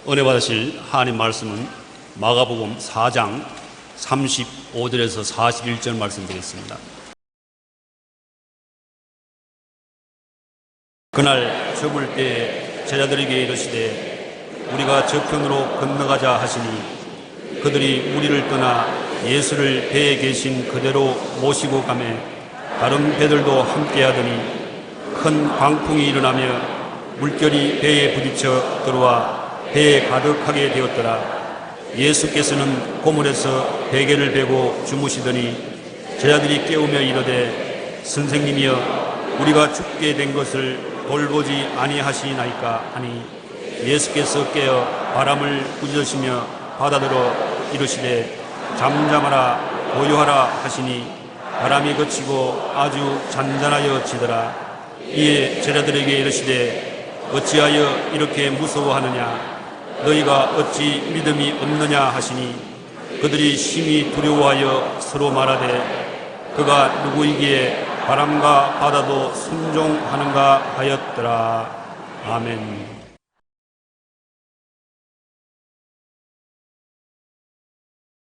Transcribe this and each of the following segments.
은혜 받으실 하나님 말씀은 마가복음 4장 35절에서 41절 말씀드리겠습니다. 그날 저물 때 제자들에게 이르시되 우리가 저편으로 건너가자 하시니 그들이 무리를 떠나 예수를 배에 계신 그대로 모시고 가매 다른 배들도 함께하더니 큰 광풍이 일어나며 물결이 배에 부딪혀 들어와 배에 가득하게 되었더라. 예수께서는 고물에서 베개를 베고 주무시더니 제자들이 깨우며 이르되 선생님이여 우리가 죽게 된 것을 돌보지 아니하시나이까 하니 예수께서 깨어 바람을 꾸짖으시며 바다들어 이르시되 잠잠하라 고요하라 하시니 바람이 그치고 아주 잔잔하여 지더라. 이에 제자들에게 이르시되 어찌하여 이렇게 무서워하느냐 너희가 어찌 믿음이 없느냐 하시니 그들이 심히 두려워하여 서로 말하되 그가 누구이기에 바람과 바다도 순종하는가 하였더라. 아멘.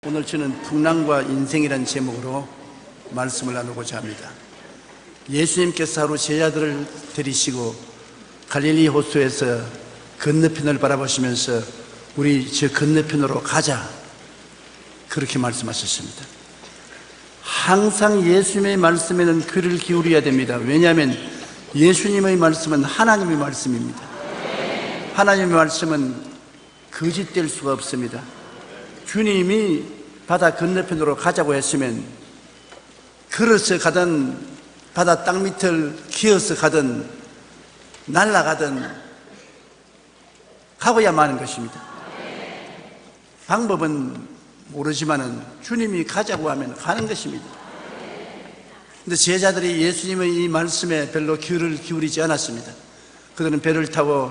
오늘 저는 풍랑과 인생이라는 제목으로 말씀을 나누고자 합니다. 예수님께서 하루 제자들을 데리시고 갈릴리 호수에서 건너편을 바라보시면서 우리 저 건너편으로 가자 그렇게 말씀하셨습니다. 항상 예수님의 말씀에는 귀를 기울여야 됩니다. 왜냐하면 예수님의 말씀은 하나님의 말씀입니다. 하나님의 말씀은 거짓될 수가 없습니다. 주님이 바다 건너편으로 가자고 했으면 걸어서 가든 바다 땅 밑을 기어서 가든 날아가든 가봐야만 하는 것입니다. 방법은 모르지만은 주님이 가자고 하면 가는 것입니다. 근데 제자들이 예수님의 이 말씀에 별로 귀를 기울이지 않았습니다. 그들은 배를 타고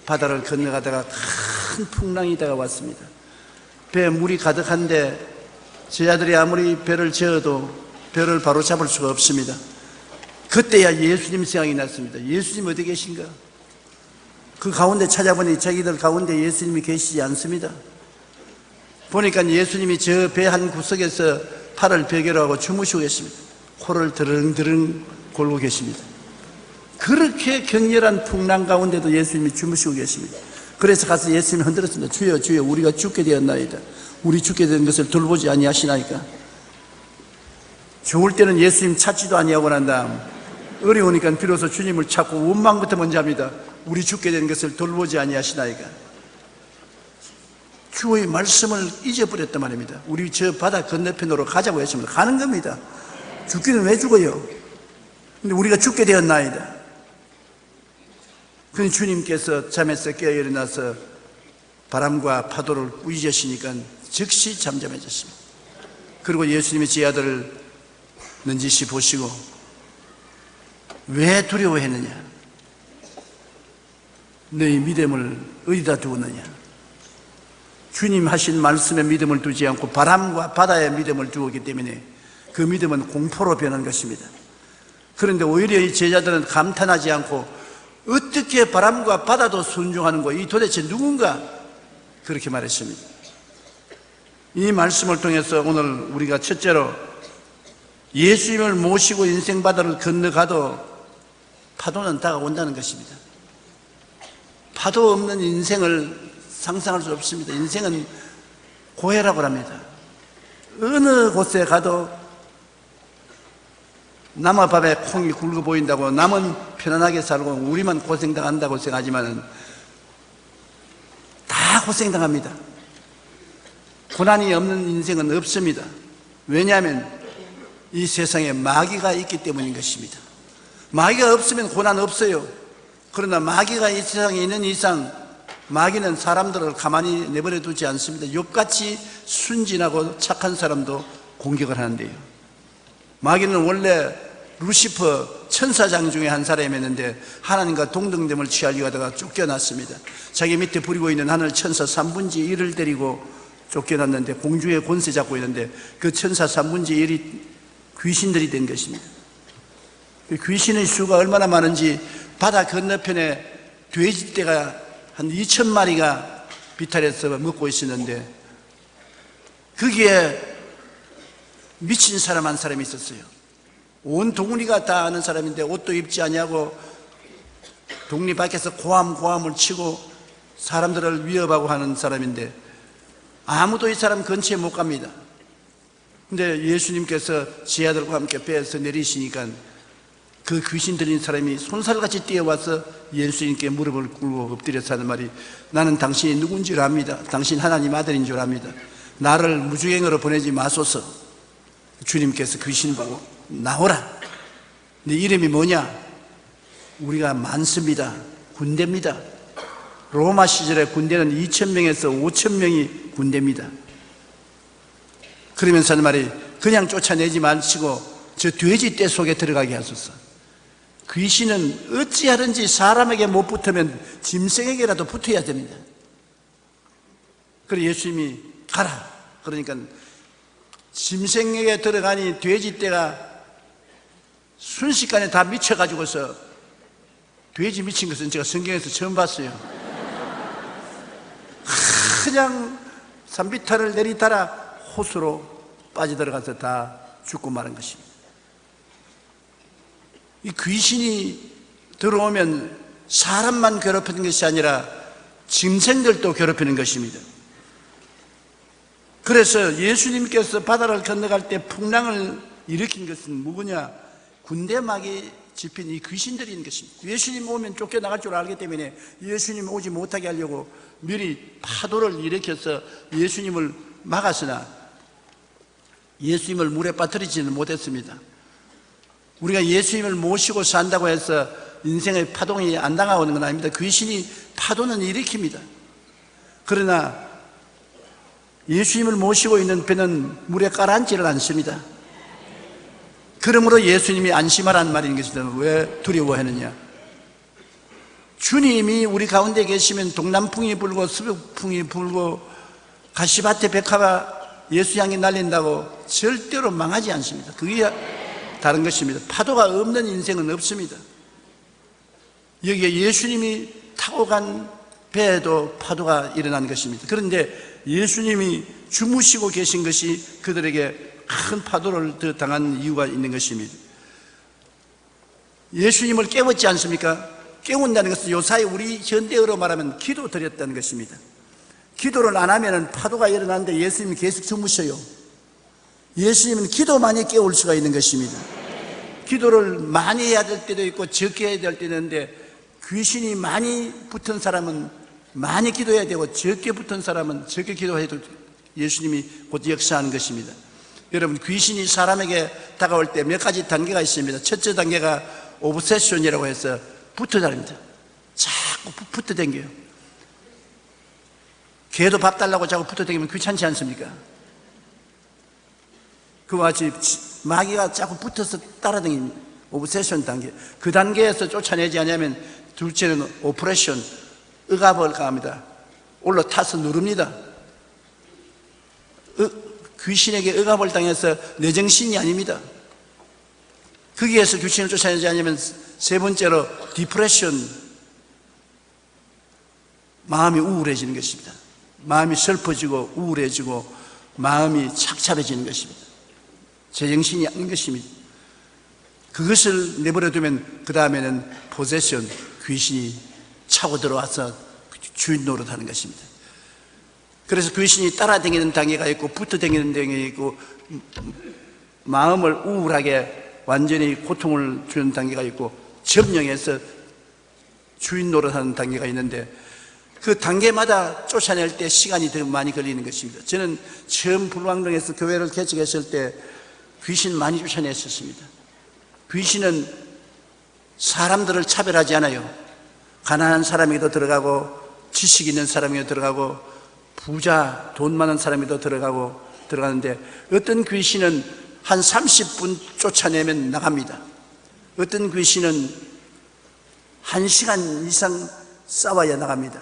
바다를 건너가다가 큰 풍랑이 다가왔습니다. 배에 물이 가득한데 제자들이 아무리 배를 저어도 배를 바로 잡을 수가 없습니다. 그때야 예수님 생각이 났습니다. 예수님 어디 계신가? 그 가운데 찾아보니 자기들 가운데 예수님이 계시지 않습니다. 보니까 예수님이 저 배 한 구석에서 팔을 베개로 하고 주무시고 계십니다. 코를 드릉드릉 골고 계십니다. 그렇게 격렬한 풍랑 가운데도 예수님이 주무시고 계십니다. 그래서 가서 예수님이 흔들었습니다. 주여 주여 우리가 죽게 되었나이다. 우리 죽게 된 것을 돌보지 아니하시나이까. 좋을 때는 예수님 찾지도 아니하고 난 다음 어려우니까 비로소 주님을 찾고 원망부터 먼저 합니다. 우리 죽게 된 것을 돌보지 아니하시나이까. 주의 말씀을 잊어버렸단 말입니다. 우리 저 바다 건너편으로 가자고 했으면 가는 겁니다. 죽기는 왜 죽어요? 근데 우리가 죽게 되었나이다. 그런데 주님께서 잠에서 깨어 일어나서 바람과 파도를 꾸짖으시니까 즉시 잠잠해졌습니다. 그리고 예수님이 제 아들을 넌지시 보시고 왜 두려워했느냐? 너희 믿음을 어디다 두었느냐? 주님 하신 말씀에 믿음을 두지 않고 바람과 바다에 믿음을 두었기 때문에 그 믿음은 공포로 변한 것입니다. 그런데 오히려 이 제자들은 감탄하지 않고 어떻게 바람과 바다도 순종하는 거야? 이 도대체 누군가? 그렇게 말했습니다. 이 말씀을 통해서 오늘 우리가 첫째로 예수님을 모시고 인생 바다를 건너가도 파도는 다가온다는 것입니다. 파도 없는 인생을 상상할 수 없습니다. 인생은 고해라고 합니다. 어느 곳에 가도 남의 밥에 콩이 굵어 보인다고 남은 편안하게 살고 우리만 고생당한다고 생각하지만 다 고생당합니다. 고난이 없는 인생은 없습니다. 왜냐하면 이 세상에 마귀가 있기 때문인 것입니다. 마귀가 없으면 고난 없어요. 그러나 마귀가 이 세상에 있는 이상 마귀는 사람들을 가만히 내버려 두지 않습니다. 욥같이 순진하고 착한 사람도 공격을 하는데요. 마귀는 원래 루시퍼 천사장 중에 한 사람이었는데 하나님과 동등됨을 취하려고 하다가 쫓겨났습니다. 자기 밑에 부리고 있는 하늘 천사 3분의 1을 데리고 쫓겨났는데 공주의 권세 잡고 있는데 그 천사 3분의 1이 귀신들이 된 것입니다. 귀신의 수가 얼마나 많은지 바다 건너편에 돼지떼가 한 2,000마리가 비탈에서 먹고 있었는데 거기에 미친 사람 한 사람이 있었어요. 온 동리가 다 아는 사람인데 옷도 입지 아니하고 동리 밖에서 고함을 치고 사람들을 위협하고 하는 사람인데 아무도 이 사람 근처에 못 갑니다. 근데 예수님께서 제자들과 함께 배에서 내리시니까 그 귀신 들린 사람이 손살같이 뛰어와서 예수님께 무릎을 꿇고 엎드려서 하는 말이, 나는 당신이 누군지 압니다. 당신 하나님 아들인 줄 압니다. 나를 무주행으로 보내지 마소서. 주님께서 귀신 보고 나오라. 네 이름이 뭐냐? 우리가 많습니다. 군대입니다. 로마 시절에 군대는 2,000명에서 5,000명이 군대입니다. 그러면서 하는 말이, 그냥 쫓아내지 마시고 저 돼지 떼 속에 들어가게 하소서. 귀신은 어찌하든지 사람에게 못 붙으면 짐승에게라도 붙어야 됩니다. 그래서 예수님이 가라. 그러니까 짐승에게 들어가니 돼지 떼가 순식간에 다 미쳐가지고서, 돼지 미친 것은 제가 성경에서 처음 봤어요. 그냥 산비탈을 내리따라 호수로 빠져들어가서 다 죽고 마는 것입니다. 이 귀신이 들어오면 사람만 괴롭히는 것이 아니라 짐승들도 괴롭히는 것입니다. 그래서 예수님께서 바다를 건너갈 때 풍랑을 일으킨 것은 뭐냐? 군대막이 집힌 이 귀신들인 것입니다. 예수님 오면 쫓겨나갈 줄 알기 때문에 예수님 오지 못하게 하려고 미리 파도를 일으켜서 예수님을 막았으나 예수님을 물에 빠뜨리지는 못했습니다. 우리가 예수님을 모시고 산다고 해서 인생의 파동이 안 당하오는 건 아닙니다. 귀신이 파도는 일으킵니다. 그러나 예수님을 모시고 있는 배는 물에 가라앉지를 않습니다. 그러므로 예수님이 안심하라는 말인 것입니다. 왜 두려워하느냐? 주님이 우리 가운데 계시면 동남풍이 불고 서북풍이 불고 가시밭에 백화가 예수 향이 날린다고 절대로 망하지 않습니다. 그게 다른 것입니다. 파도가 없는 인생은 없습니다. 여기에 예수님이 타고 간 배에도 파도가 일어난 것입니다. 그런데 예수님이 주무시고 계신 것이 그들에게 큰 파도를 더 당한 이유가 있는 것입니다. 예수님을 깨웠지 않습니까? 깨운다는 것은 요사이 우리 현대어로 말하면 기도 드렸다는 것입니다. 기도를 안 하면 파도가 일어나는데 예수님이 계속 주무셔요. 예수님은 기도만이 깨울 수가 있는 것입니다. 기도를 많이 해야 될 때도 있고 적게 해야 될 때도 있는데, 귀신이 많이 붙은 사람은 많이 기도해야 되고 적게 붙은 사람은 적게 기도해도 예수님이 곧 역사하는 것입니다. 여러분, 귀신이 사람에게 다가올 때 몇 가지 단계가 있습니다. 첫째 단계가 오브세션이라고 해서 붙어다닙니다. 자꾸 붙어당겨요. 개도 밥 달라고 자꾸 붙어다니면 귀찮지 않습니까? 그와 같이 마귀가 자꾸 붙어서 따라다니는 오브세션 단계. 그 단계에서 쫓아내지 않으면 둘째는 오프레션, 억압을 가합니다. 올라타서 누릅니다. 귀신에게 억압을 당해서 내 정신이 아닙니다. 거기에서 귀신을 쫓아내지 않으면 세 번째로 디프레션, 마음이 우울해지는 것입니다. 마음이 슬퍼지고 우울해지고 마음이 착잡해지는 것입니다. 제정신이 아닌 것입니다. 그것을 내버려두면 그 다음에는 포세션, 귀신이 차고 들어와서 주인 노릇하는 것입니다. 그래서 귀신이 따라다니는 단계가 있고 붙어다니는 단계가 있고 마음을 우울하게 완전히 고통을 주는 단계가 있고 점령해서 주인 노릇하는 단계가 있는데, 그 단계마다 쫓아낼 때 시간이 더 많이 걸리는 것입니다. 저는 처음 불광동에서 교회를 개척했을 때 귀신 많이 쫓아냈었습니다. 귀신은 사람들을 차별하지 않아요. 가난한 사람에게도 들어가고 지식 있는 사람에게도 들어가고 부자, 돈 많은 사람에게도 들어가는데, 어떤 귀신은 한 30분 쫓아내면 나갑니다. 어떤 귀신은 1시간 이상 싸워야 나갑니다.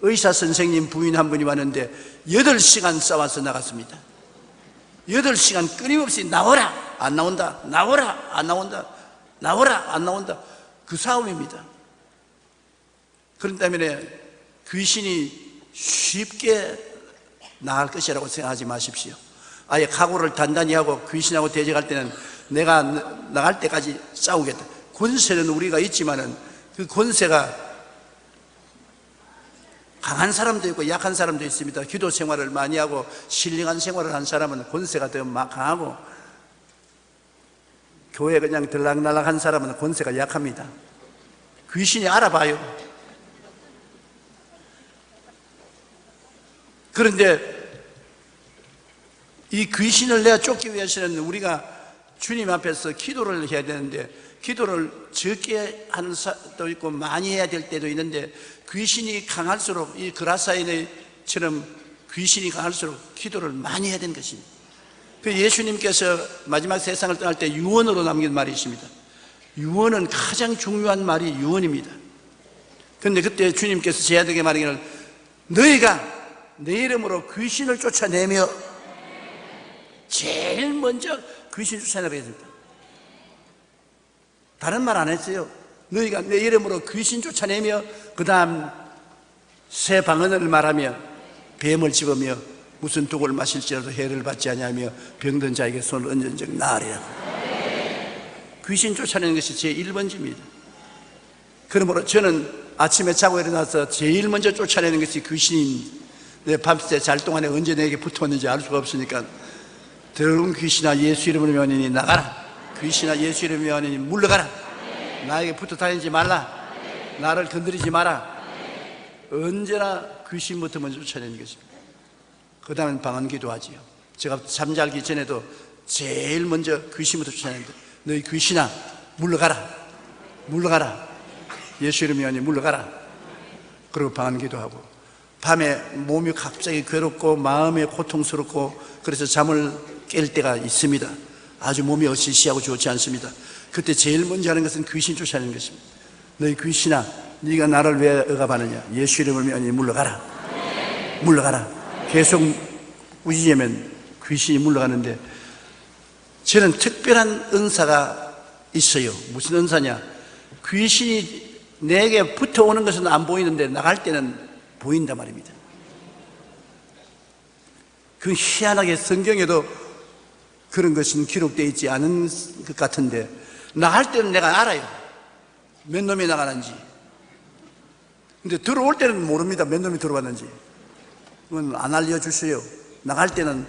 의사 선생님 부인 한 분이 왔는데 8시간 싸워서 나갔습니다. 8시간 끊임없이 나오라, 안 나온다, 나오라, 안 나온다, 나오라, 안 나온다. 그 싸움입니다. 그렇기 때문에 귀신이 쉽게 나갈 것이라고 생각하지 마십시오. 아예 각오를 단단히 하고 귀신하고 대적할 때는 내가 나갈 때까지 싸우겠다. 권세는 우리가 있지만은 그 권세가 강한 사람도 있고 약한 사람도 있습니다. 기도 생활을 많이 하고 신령한 생활을 한 사람은 권세가 더 강하고, 교회 그냥 들락날락한 사람은 권세가 약합니다. 귀신이 알아봐요. 그런데 이 귀신을 내가 쫓기 위해서는 우리가 주님 앞에서 기도를 해야 되는데, 기도를 적게 하는 사람도 있고 많이 해야 될 때도 있는데, 귀신이 강할수록, 이 그라사인처럼 귀신이 강할수록 기도를 많이 해야 되는 것입니다. 그 예수님께서 마지막 세상을 떠날 때 유언으로 남긴 말이 있습니다. 유언은 가장 중요한 말이 유언입니다. 그런데 그때 주님께서 제자들에게 말하기를, 너희가 내 이름으로 귀신을 쫓아내며, 제일 먼저 귀신 쫓아내라고 했습니다. 다른 말 안 했어요. 너희가 내 이름으로 귀신 쫓아내며, 그 다음 새 방언을 말하며, 뱀을 집으며, 무슨 독을 마실지라도 해를 받지 아니하며, 병든 자에게 손을 얹은 적 나으리라. 귀신 쫓아내는 것이 제 1번지입니다. 그러므로 저는 아침에 자고 일어나서 제일 먼저 쫓아내는 것이 귀신입니다. 내 밤새 잘 동안에 언제 내게 붙었는지 알 수가 없으니까, 더러운 귀신아 예수 이름으로 명하노니 나가라. 귀신아 예수 이름으로 명하노니 물러가라. 나에게 붙어 다니지 말라. 나를 건드리지 마라. 언제나 귀신부터 먼저 쫓아내는 것입니다. 그 다음엔 방언 기도하지요. 제가 잠자기 전에도 제일 먼저 귀신부터 쫓아내는데, 너희 귀신아 물러가라. 물러가라. 예수 이름으로 명하노니 물러가라. 그리고 방언 기도하고, 밤에 몸이 갑자기 괴롭고 마음이 고통스럽고 그래서 잠을 깰 때가 있습니다. 아주 몸이 어시시하고 좋지 않습니다. 그때 제일 먼저 하는 것은 귀신 쫓아내는 것입니다. 너희 귀신아, 네가 나를 왜 억압하느냐. 예수 이름을 명하니 물러가라. 물러가라. 계속 우지하면 귀신이 물러가는데, 저는 특별한 은사가 있어요. 무슨 은사냐. 귀신이 내게 붙어오는 것은 안 보이는데 나갈 때는 보인단 말입니다. 그 희한하게 성경에도 그런 것은 기록되어 있지 않은 것 같은데, 나갈 때는 내가 알아요. 몇 놈이 나가는지. 근데 들어올 때는 모릅니다. 몇 놈이 들어왔는지. 그건 안 알려주세요. 나갈 때는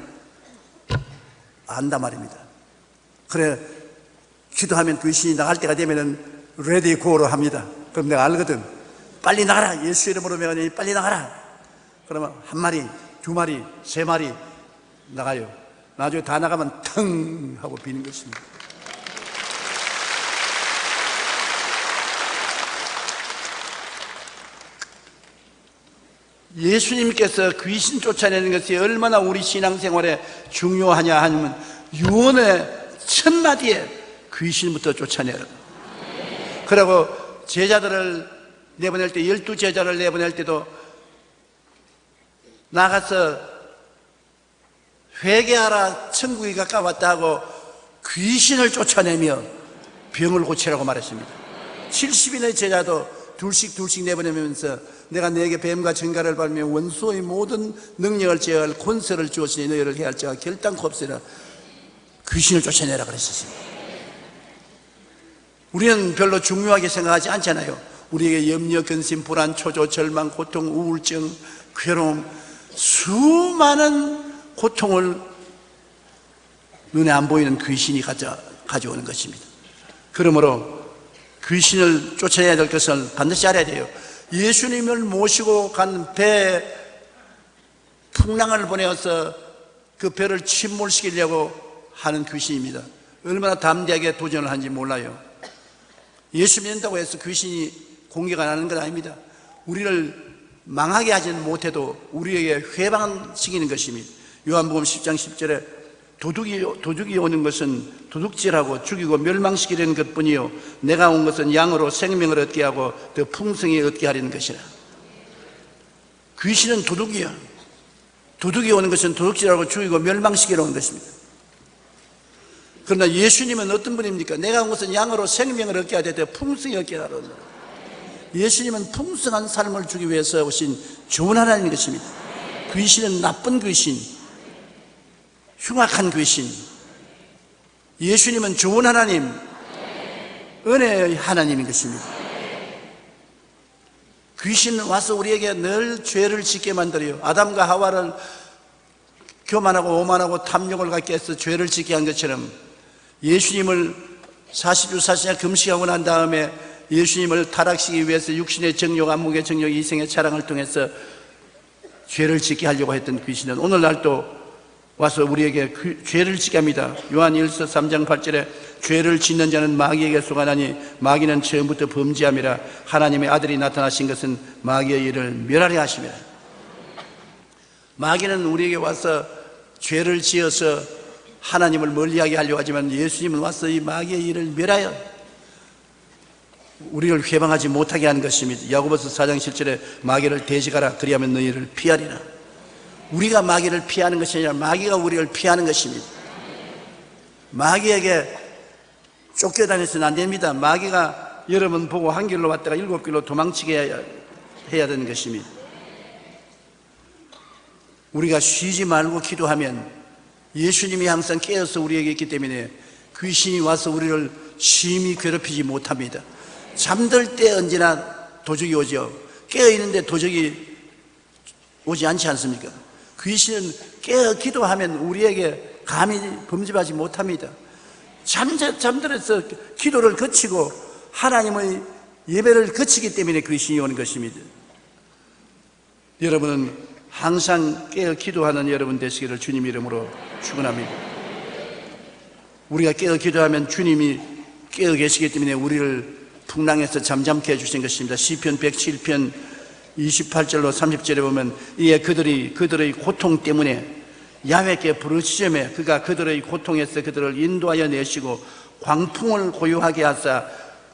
안단 말입니다. 그래, 기도하면 귀신이 나갈 때가 되면은 레디 고로 합니다. 그럼 내가 알거든. 빨리 나가라. 예수 이름으로 명하니 빨리 나가라. 그러면 한 마리, 두 마리, 세 마리 나가요. 나중에 다 나가면 腾하고 비는 것입니다. 예수님께서 귀신 쫓아내는 것이 얼마나 우리 신앙생활에 중요하냐 하면, 유언의 첫 마디에 귀신부터 쫓아내라. 그리고 제자들을 내보낼 때, 12제자를 내보낼 때도 나가서 회개하라, 천국이 가까웠다 하고 귀신을 쫓아내며 병을 고치라고 말했습니다. 70인의 제자도 둘씩 내보내면서, 내가 너에게 뱀과 전갈을 밟으며 원수의 모든 능력을 제어할 권세를 주었으니 너희를 해할 자가 결단코 없으리라. 귀신을 쫓아내라 그랬었습니다. 우리는 별로 중요하게 생각하지 않잖아요. 우리에게 염려, 근심, 불안, 초조, 절망, 고통, 우울증, 괴로움, 수많은 고통을 눈에 안 보이는 귀신이 가져오는 것입니다. 그러므로 귀신을 쫓아내야 될 것을 반드시 알아야 돼요. 예수님을 모시고 간 배에 풍랑을 보내어서 그 배를 침몰시키려고 하는 귀신입니다. 얼마나 담대하게 도전을 하는지 몰라요. 예수 믿는다고 해서 귀신이 공개가 나는 건 아닙니다. 우리를 망하게 하지는 못해도 우리에게 회방시키는 것입니다. 요한복음 10장 10절에 도둑이 오는 것은 도둑질하고 죽이고 멸망시키려는 것뿐이요, 내가 온 것은 양으로 생명을 얻게 하고 더 풍성히 얻게 하려는 것이라. 귀신은 도둑이야. 도둑이 오는 것은 도둑질하고 죽이고 멸망시키려 온 것입니다. 그러나 예수님은 어떤 분입니까? 내가 온 것은 양으로 생명을 얻게 하되 더 풍성히 얻게 하라. 예수님은 풍성한 삶을 주기 위해서 오신 좋은 하나님인 것입니다. 귀신은 나쁜 귀신, 흉악한 귀신. 예수님은 좋은 하나님, 은혜의 하나님인 것입니다. 귀신은 와서 우리에게 늘 죄를 짓게 만들어요. 아담과 하와를 교만하고 오만하고 탐욕을 갖게 해서 죄를 짓게 한 것처럼 예수님을 40주 40년 금식하고 난 다음에 예수님을 타락시키기 위해서 육신의 정욕, 안목의 정욕, 이생의 자랑을 통해서 죄를 짓게 하려고 했던 귀신은 오늘날도 와서 우리에게 죄를 짓게 합니다. 요한 1서 3장 8절에 죄를 짓는 자는 마귀에게 속하나니 마귀는 처음부터 범죄함이라 하나님의 아들이 나타나신 것은 마귀의 일을 멸하려 하심이라. 마귀는 우리에게 와서 죄를 지어서 하나님을 멀리하게 하려고 하지만 예수님은 와서 이 마귀의 일을 멸하여 우리를 회방하지 못하게 하는 것입니다. 야고보서 4장 7절에 마귀를 대적하라 그리하면 너희를 피하리라. 우리가 마귀를 피하는 것이 아니라 마귀가 우리를 피하는 것입니다. 마귀에게 쫓겨다니서는 안 됩니다. 마귀가 여러분 보고 한 길로 왔다가 7길로 도망치게 해야 되는 것입니다. 우리가 쉬지 말고 기도하면 예수님이 항상 깨어서 우리에게 있기 때문에 귀신이 와서 우리를 심히 괴롭히지 못합니다. 잠들 때 언제나 도적이 오죠. 깨어있는데 도적이 오지 않지 않습니까? 귀신은 깨어 기도하면 우리에게 감히 범접하지 못합니다. 잠들어서 기도를 거치고 하나님의 예배를 거치기 때문에 귀신이 오는 것입니다. 여러분은 항상 깨어 기도하는 여러분 되시기를 주님 이름으로 축원합니다. 우리가 깨어 기도하면 주님이 깨어 계시기 때문에 우리를 풍랑에서 잠잠케 해주신 것입니다. 시편 107편 28절로 30절에 보면 이에 그들의 고통 때문에 야훼께 부르짖으며 그가 그들의 고통에서 그들을 인도하여 내시고 광풍을 고요하게 하사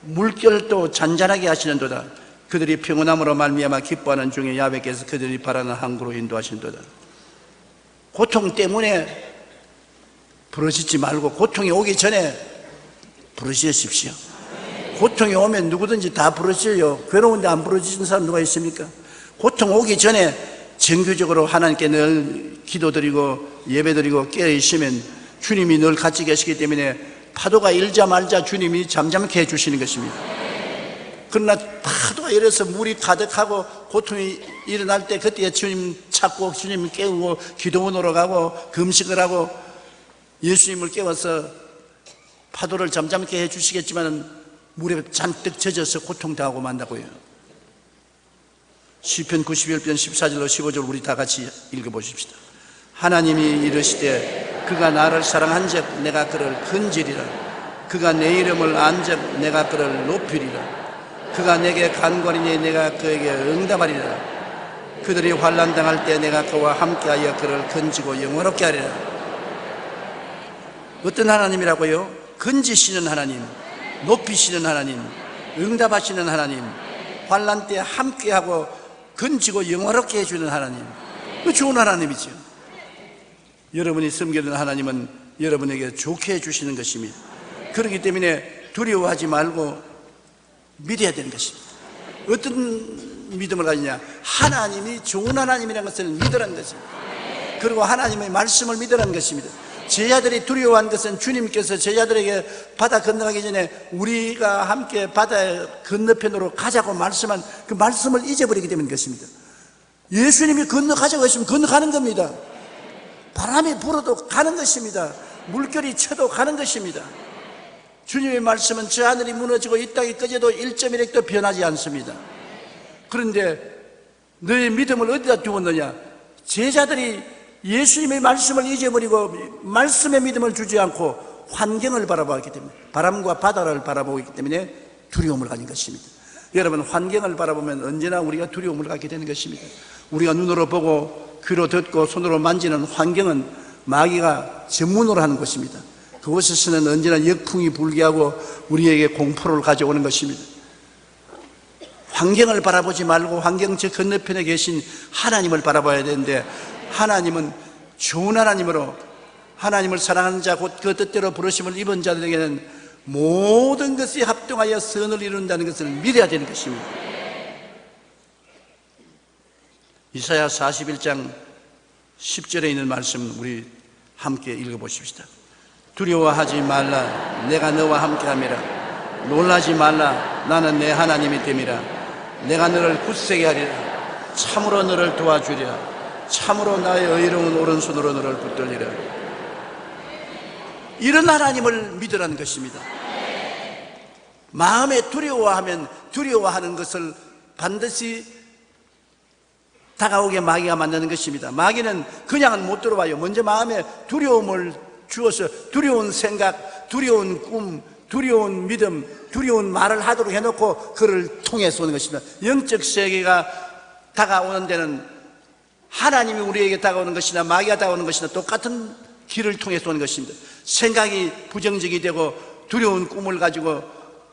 물결도 잔잔하게 하시는도다. 그들이 평온함으로 말미암아 기뻐하는 중에 야훼께서 그들이 바라는 항구로 인도하시는도다. 고통 때문에 부르짖지 말고 고통이 오기 전에 부르짖으십시오. 고통이 오면 누구든지 다 부르짖어요. 괴로운데 안 부르짖는 사람 누가 있습니까? 고통 오기 전에 정규적으로 하나님께 늘 기도드리고 예배드리고 깨어있으면 주님이 늘 같이 계시기 때문에 파도가 일자 말자 주님이 잠잠케 해주시는 것입니다. 그러나 파도가 일어서 물이 가득하고 고통이 일어날 때 그때 주님 찾고 주님 깨우고 기도원으로 가고 금식을 하고 예수님을 깨워서 파도를 잠잠케 해주시겠지만 물에 잔뜩 젖어서 고통당하고 만다고요. 시편 91편 14절로 15절 우리 다 같이 읽어보십시다. 하나님이 이르시되 그가 나를 사랑한즉 내가 그를 건지리라. 그가 내 이름을 안즉 내가 그를 높이리라. 그가 내게 간구하리니 내가 그에게 응답하리라. 그들이 환난당할 때 내가 그와 함께하여 그를 건지고 영원롭게 하리라. 어떤 하나님이라고요? 건지시는 하나님, 높이시는 하나님, 응답하시는 하나님, 환난 때 함께하고 건지고 영화롭게 해주는 하나님. 그 좋은 하나님이죠. 여러분이 섬기는 하나님은 여러분에게 좋게 해주시는 것입니다. 그렇기 때문에 두려워하지 말고 믿어야 되는 것입니다. 어떤 믿음을 가지냐? 하나님이 좋은 하나님이라는 것을 믿으라는 것입니다. 그리고 하나님의 말씀을 믿으라는 것입니다. 제자들이 두려워한 것은 주님께서 제자들에게 바다 건너가기 전에 우리가 함께 바다 건너편으로 가자고 말씀한 그 말씀을 잊어버리기 때문인 것입니다. 예수님이 건너가자고 했으면 건너가는 겁니다. 바람이 불어도 가는 것입니다. 물결이 쳐도 가는 것입니다. 주님의 말씀은 저 하늘이 무너지고 이 땅이 꺼져도 1.1핵도 변하지 않습니다. 그런데 너의 믿음을 어디다 두었느냐? 제자들이 예수님의 말씀을 잊어버리고 말씀의 믿음을 주지 않고 환경을 바라보기 때문에 바람과 바다를 바라보고 있기 때문에 두려움을 가진 것입니다. 여러분, 환경을 바라보면 언제나 우리가 두려움을 갖게 되는 것입니다. 우리가 눈으로 보고 귀로 듣고 손으로 만지는 환경은 마귀가 전문으로 하는 것입니다. 그곳에서는 언제나 역풍이 불게 하고 우리에게 공포를 가져오는 것입니다. 환경을 바라보지 말고 환경 저 건너편에 계신 하나님을 바라봐야 되는데 하나님은 좋은 하나님으로 하나님을 사랑하는 자 곧 그 뜻대로 부르심을 입은 자들에게는 모든 것이 합동하여 선을 이룬다는 것을 믿어야 되는 것입니다. 이사야 41장 10절에 있는 말씀 우리 함께 읽어보십시다. 두려워하지 말라, 내가 너와 함께함이라. 놀라지 말라, 나는 내 하나님이 됨이라. 내가 너를 굳세게 하리라. 참으로 너를 도와주리라. 참으로 나의 의로운 오른손으로 너를 붙들리라. 이런 하나님을 믿으라는 것입니다. 마음에 두려워하면 두려워하는 것을 반드시 다가오게 마귀가 만드는 것입니다. 마귀는 그냥은 못 들어와요. 먼저 마음에 두려움을 주어서 두려운 생각, 두려운 꿈, 두려운 믿음, 두려운 말을 하도록 해놓고 그를 통해서 오는 것입니다. 영적 세계가 다가오는 데는 하나님이 우리에게 다가오는 것이나 마귀가 다가오는 것이나 똑같은 길을 통해서 오는 것입니다. 생각이 부정적이 되고 두려운 꿈을 가지고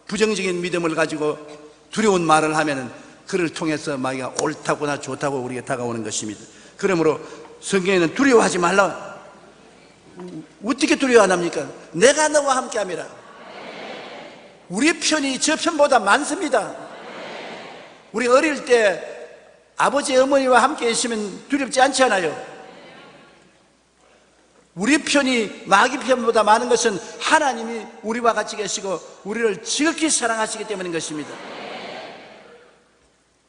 부정적인 믿음을 가지고 두려운 말을 하면은 그를 통해서 마귀가 옳다거나 좋다고 우리에게 다가오는 것입니다. 그러므로 성경에는 두려워하지 말라. 어떻게 두려워 안 합니까? 내가 너와 함께함이라. 우리 편이 저 편보다 많습니다. 우리가 어릴 때 아버지 어머니와 함께 있으면 두렵지 않지 않아요? 우리 편이 마귀 편보다 많은 것은 하나님이 우리와 같이 계시고 우리를 지극히 사랑하시기 때문인 것입니다.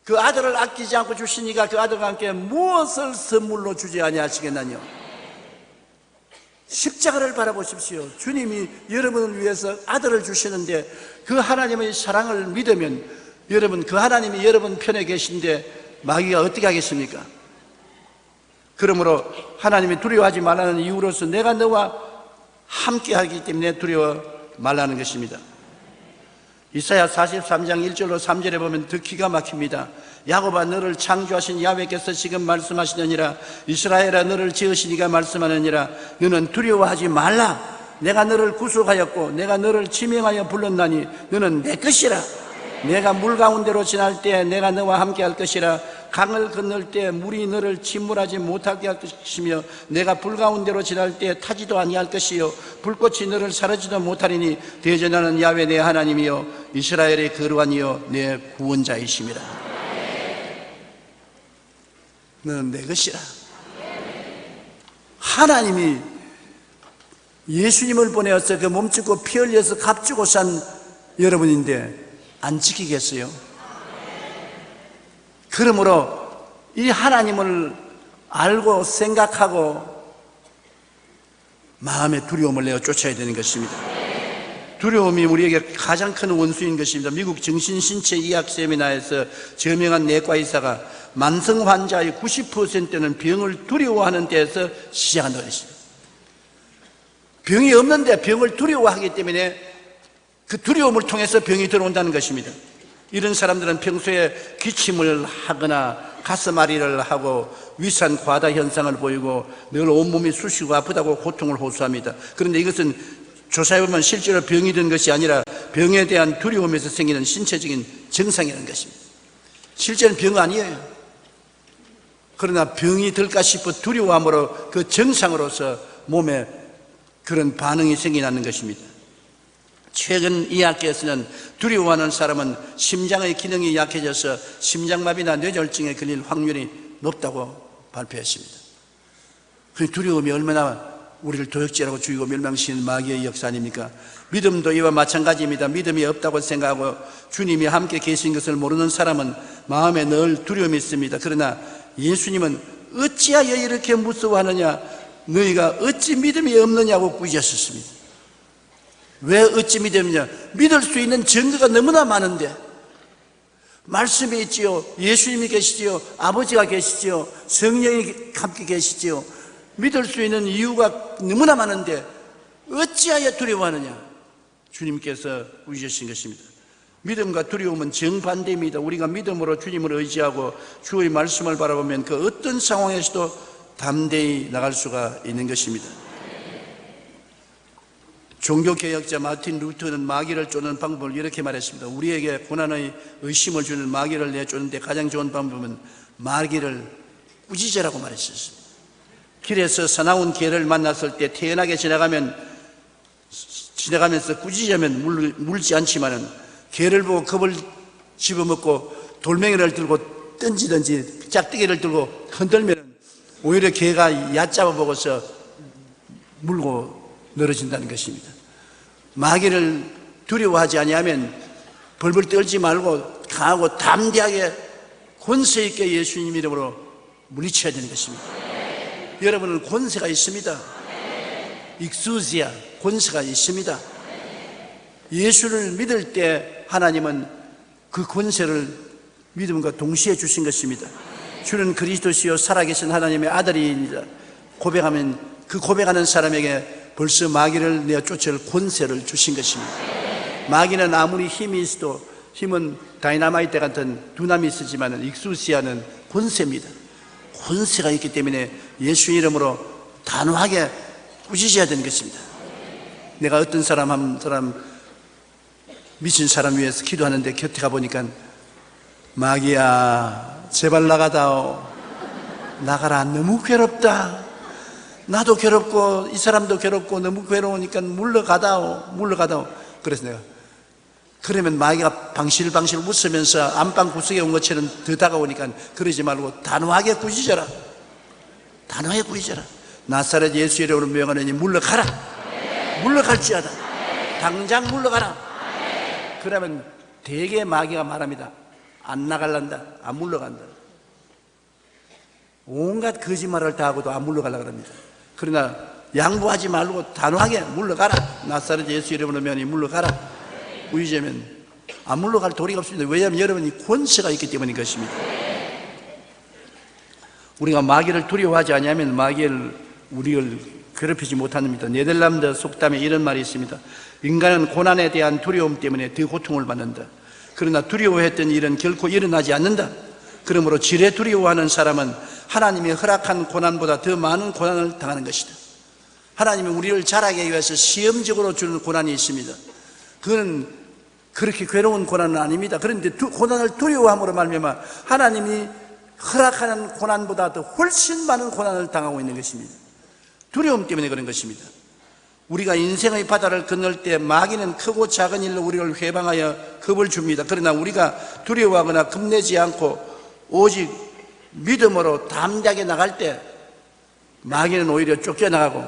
그 아들을 아끼지 않고 주시니까 그 아들과 함께 무엇을 선물로 주지 아니하시겠나요? 십자가를 바라보십시오. 주님이 여러분을 위해서 아들을 주시는데 그 하나님의 사랑을 믿으면 여러분, 그 하나님이 여러분 편에 계신데 마귀가 어떻게 하겠습니까? 그러므로 하나님이 두려워하지 말라는 이유로서 내가 너와 함께 하기 때문에 두려워 말라는 것입니다. 이사야 43장 1절로 3절에 보면 더 기가 막힙니다. 야곱아, 너를 창조하신 야훼께서 지금 말씀하시느니라. 이스라엘아, 너를 지으시니가 말씀하느니라. 너는 두려워하지 말라. 내가 너를 구속하였고 내가 너를 지명하여 불렀나니 너는 내 것이라. 내가 물 가운데로 지날 때 내가 너와 함께 할 것이라. 강을 건널 때 물이 너를 침몰하지 못하게 할 것이며 내가 불 가운데로 지날 때 타지도 아니할 것이요 불꽃이 너를 사르지도 못하리니 대전하는 야훼 내 하나님이여 이스라엘의 거룩한이여 내 구원자이심이라. 너는 내 것이라. 하나님이 예수님을 보내어서 그 몸짓고 피 흘려서 값주고 산 여러분인데 안 지키겠어요? 그러므로 이 하나님을 알고 생각하고 마음의 두려움을 내어 쫓아야 되는 것입니다. 두려움이 우리에게 가장 큰 원수인 것입니다. 미국 정신신체의학 세미나에서 저명한 내과 의사가 만성 환자의 90%는 병을 두려워하는 데에서 시작한다고 했습니다. 병이 없는데 병을 두려워하기 때문에 그 두려움을 통해서 병이 들어온다는 것입니다. 이런 사람들은 평소에 기침을 하거나 가슴앓이를 하고 위산 과다 현상을 보이고 늘 온몸이 쑤시고 아프다고 고통을 호소합니다. 그런데 이것은 조사해보면 실제로 병이 든 것이 아니라 병에 대한 두려움에서 생기는 신체적인 증상이라는 것입니다. 실제는 병 아니에요. 그러나 병이 들까 싶어 두려워함으로 그 증상으로서 몸에 그런 반응이 생겨나는 것입니다. 최근 의학계에서는 두려워하는 사람은 심장의 기능이 약해져서 심장마비나 뇌졸중에 걸릴 확률이 높다고 발표했습니다. 그 두려움이 얼마나 우리를 도역질하고 죽이고 멸망시키는 마귀의 역사 아닙니까? 믿음도 이와 마찬가지입니다. 믿음이 없다고 생각하고 주님이 함께 계신 것을 모르는 사람은 마음에 늘 두려움이 있습니다. 그러나 예수님은 어찌하여 이렇게 무서워하느냐, 너희가 어찌 믿음이 없느냐고 꾸짖으셨습니다. 왜 어찌 믿음이냐? 믿을 수 있는 증거가 너무나 많은데 말씀이 있지요, 예수님이 계시지요, 아버지가 계시지요, 성령이 함께 계시지요. 믿을 수 있는 이유가 너무나 많은데 어찌하여 두려워하느냐? 주님께서 꾸짖으신 것입니다. 믿음과 두려움은 정반대입니다. 우리가 믿음으로 주님을 의지하고 주의 말씀을 바라보면 그 어떤 상황에서도 담대히 나갈 수가 있는 것입니다. 종교개혁자 마틴 루터는 마귀를 쫓는 방법을 이렇게 말했습니다. 우리에게 고난의 의심을 주는 마귀를 내쫓는데 가장 좋은 방법은 마귀를 꾸짖으라고 말했습니다. 길에서 사나운 개를 만났을 때 태연하게 지나가면서 꾸짖으면 물지 않지만은 개를 보고 겁을 집어먹고 돌멩이를 들고 던지든지 짝대기를 들고 흔들면 오히려 개가 얕잡아 보고서 물고 늘어진다는 것입니다. 마귀를 두려워하지 아니하면 벌벌 떨지 말고 강하고 담대하게 권세 있게 예수님 이름으로 물리쳐야 되는 것입니다. 여러분은 권세가 있습니다. 익수지아 권세가 있습니다. 예수를 믿을 때 하나님은 그 권세를 믿음과 동시에 주신 것입니다. 주는 그리스도시요 살아계신 하나님의 아들이니라 고백하면 그 고백하는 사람에게 벌써 마귀를 내어 쫓을 권세를 주신 것입니다. 마귀는 아무리 힘이 있어도 힘은 다이나마이트 같은 두나미 있으지만 익수시아는 권세입니다. 권세가 있기 때문에 예수 이름으로 단호하게 꾸짖어야 되는 것입니다. 내가 어떤 한 사람 미친 사람 위해서 기도하는데 곁에 가보니까 마귀야 제발 나가다오. 나가라. 너무 괴롭다. 나도 괴롭고 이 사람도 괴롭고 너무 괴로우니까 물러가다오. 그래서 내가 그러면 마귀가 방실방실 웃으면서 안방 구석에 온 것처럼 더 다가오니까 그러지 말고 단호하게 꾸짖어라. 단호하게 꾸짖어라. 나사렛 예수 이름으로 명하노니 물러가라. 물러갈지어다. 당장 물러가라. 그러면 대개 마귀가 말합니다. 안 나갈란다. 안 물러간다. 온갖 거짓말을 다 하고도 안 물러가려고 합니다. 그러나 양보하지 말고 단호하게 물러가라. 나사렛 예수 이름으로 명하노니 물러가라. 우리자면 안 물러갈 도리가 없습니다. 왜냐하면 여러분이 권세가 있기 때문인 것입니다. 우리가 마귀를 두려워하지 않으면 마귀를 우리를 괴롭히지 못합니다. 네덜란드 속담에 이런 말이 있습니다. 인간은 고난에 대한 두려움 때문에 더 고통을 받는다. 그러나 두려워했던 일은 결코 일어나지 않는다. 그러므로 지레 두려워하는 사람은 하나님이 허락한 고난보다 더 많은 고난을 당하는 것이다. 하나님이 우리를 자라게 위해서 시험적으로 주는 고난이 있습니다. 그건 그렇게 괴로운 고난은 아닙니다. 그런데 고난을 두려워함으로 말미암아 하나님이 허락하는 고난보다 더 훨씬 많은 고난을 당하고 있는 것입니다. 두려움 때문에 그런 것입니다. 우리가 인생의 바다를 건널 때 마귀는 크고 작은 일로 우리를 회방하여 겁을 줍니다. 그러나 우리가 두려워하거나 겁내지 않고 오직 믿음으로 담대하게 나갈 때 마귀는 오히려 쫓겨나가고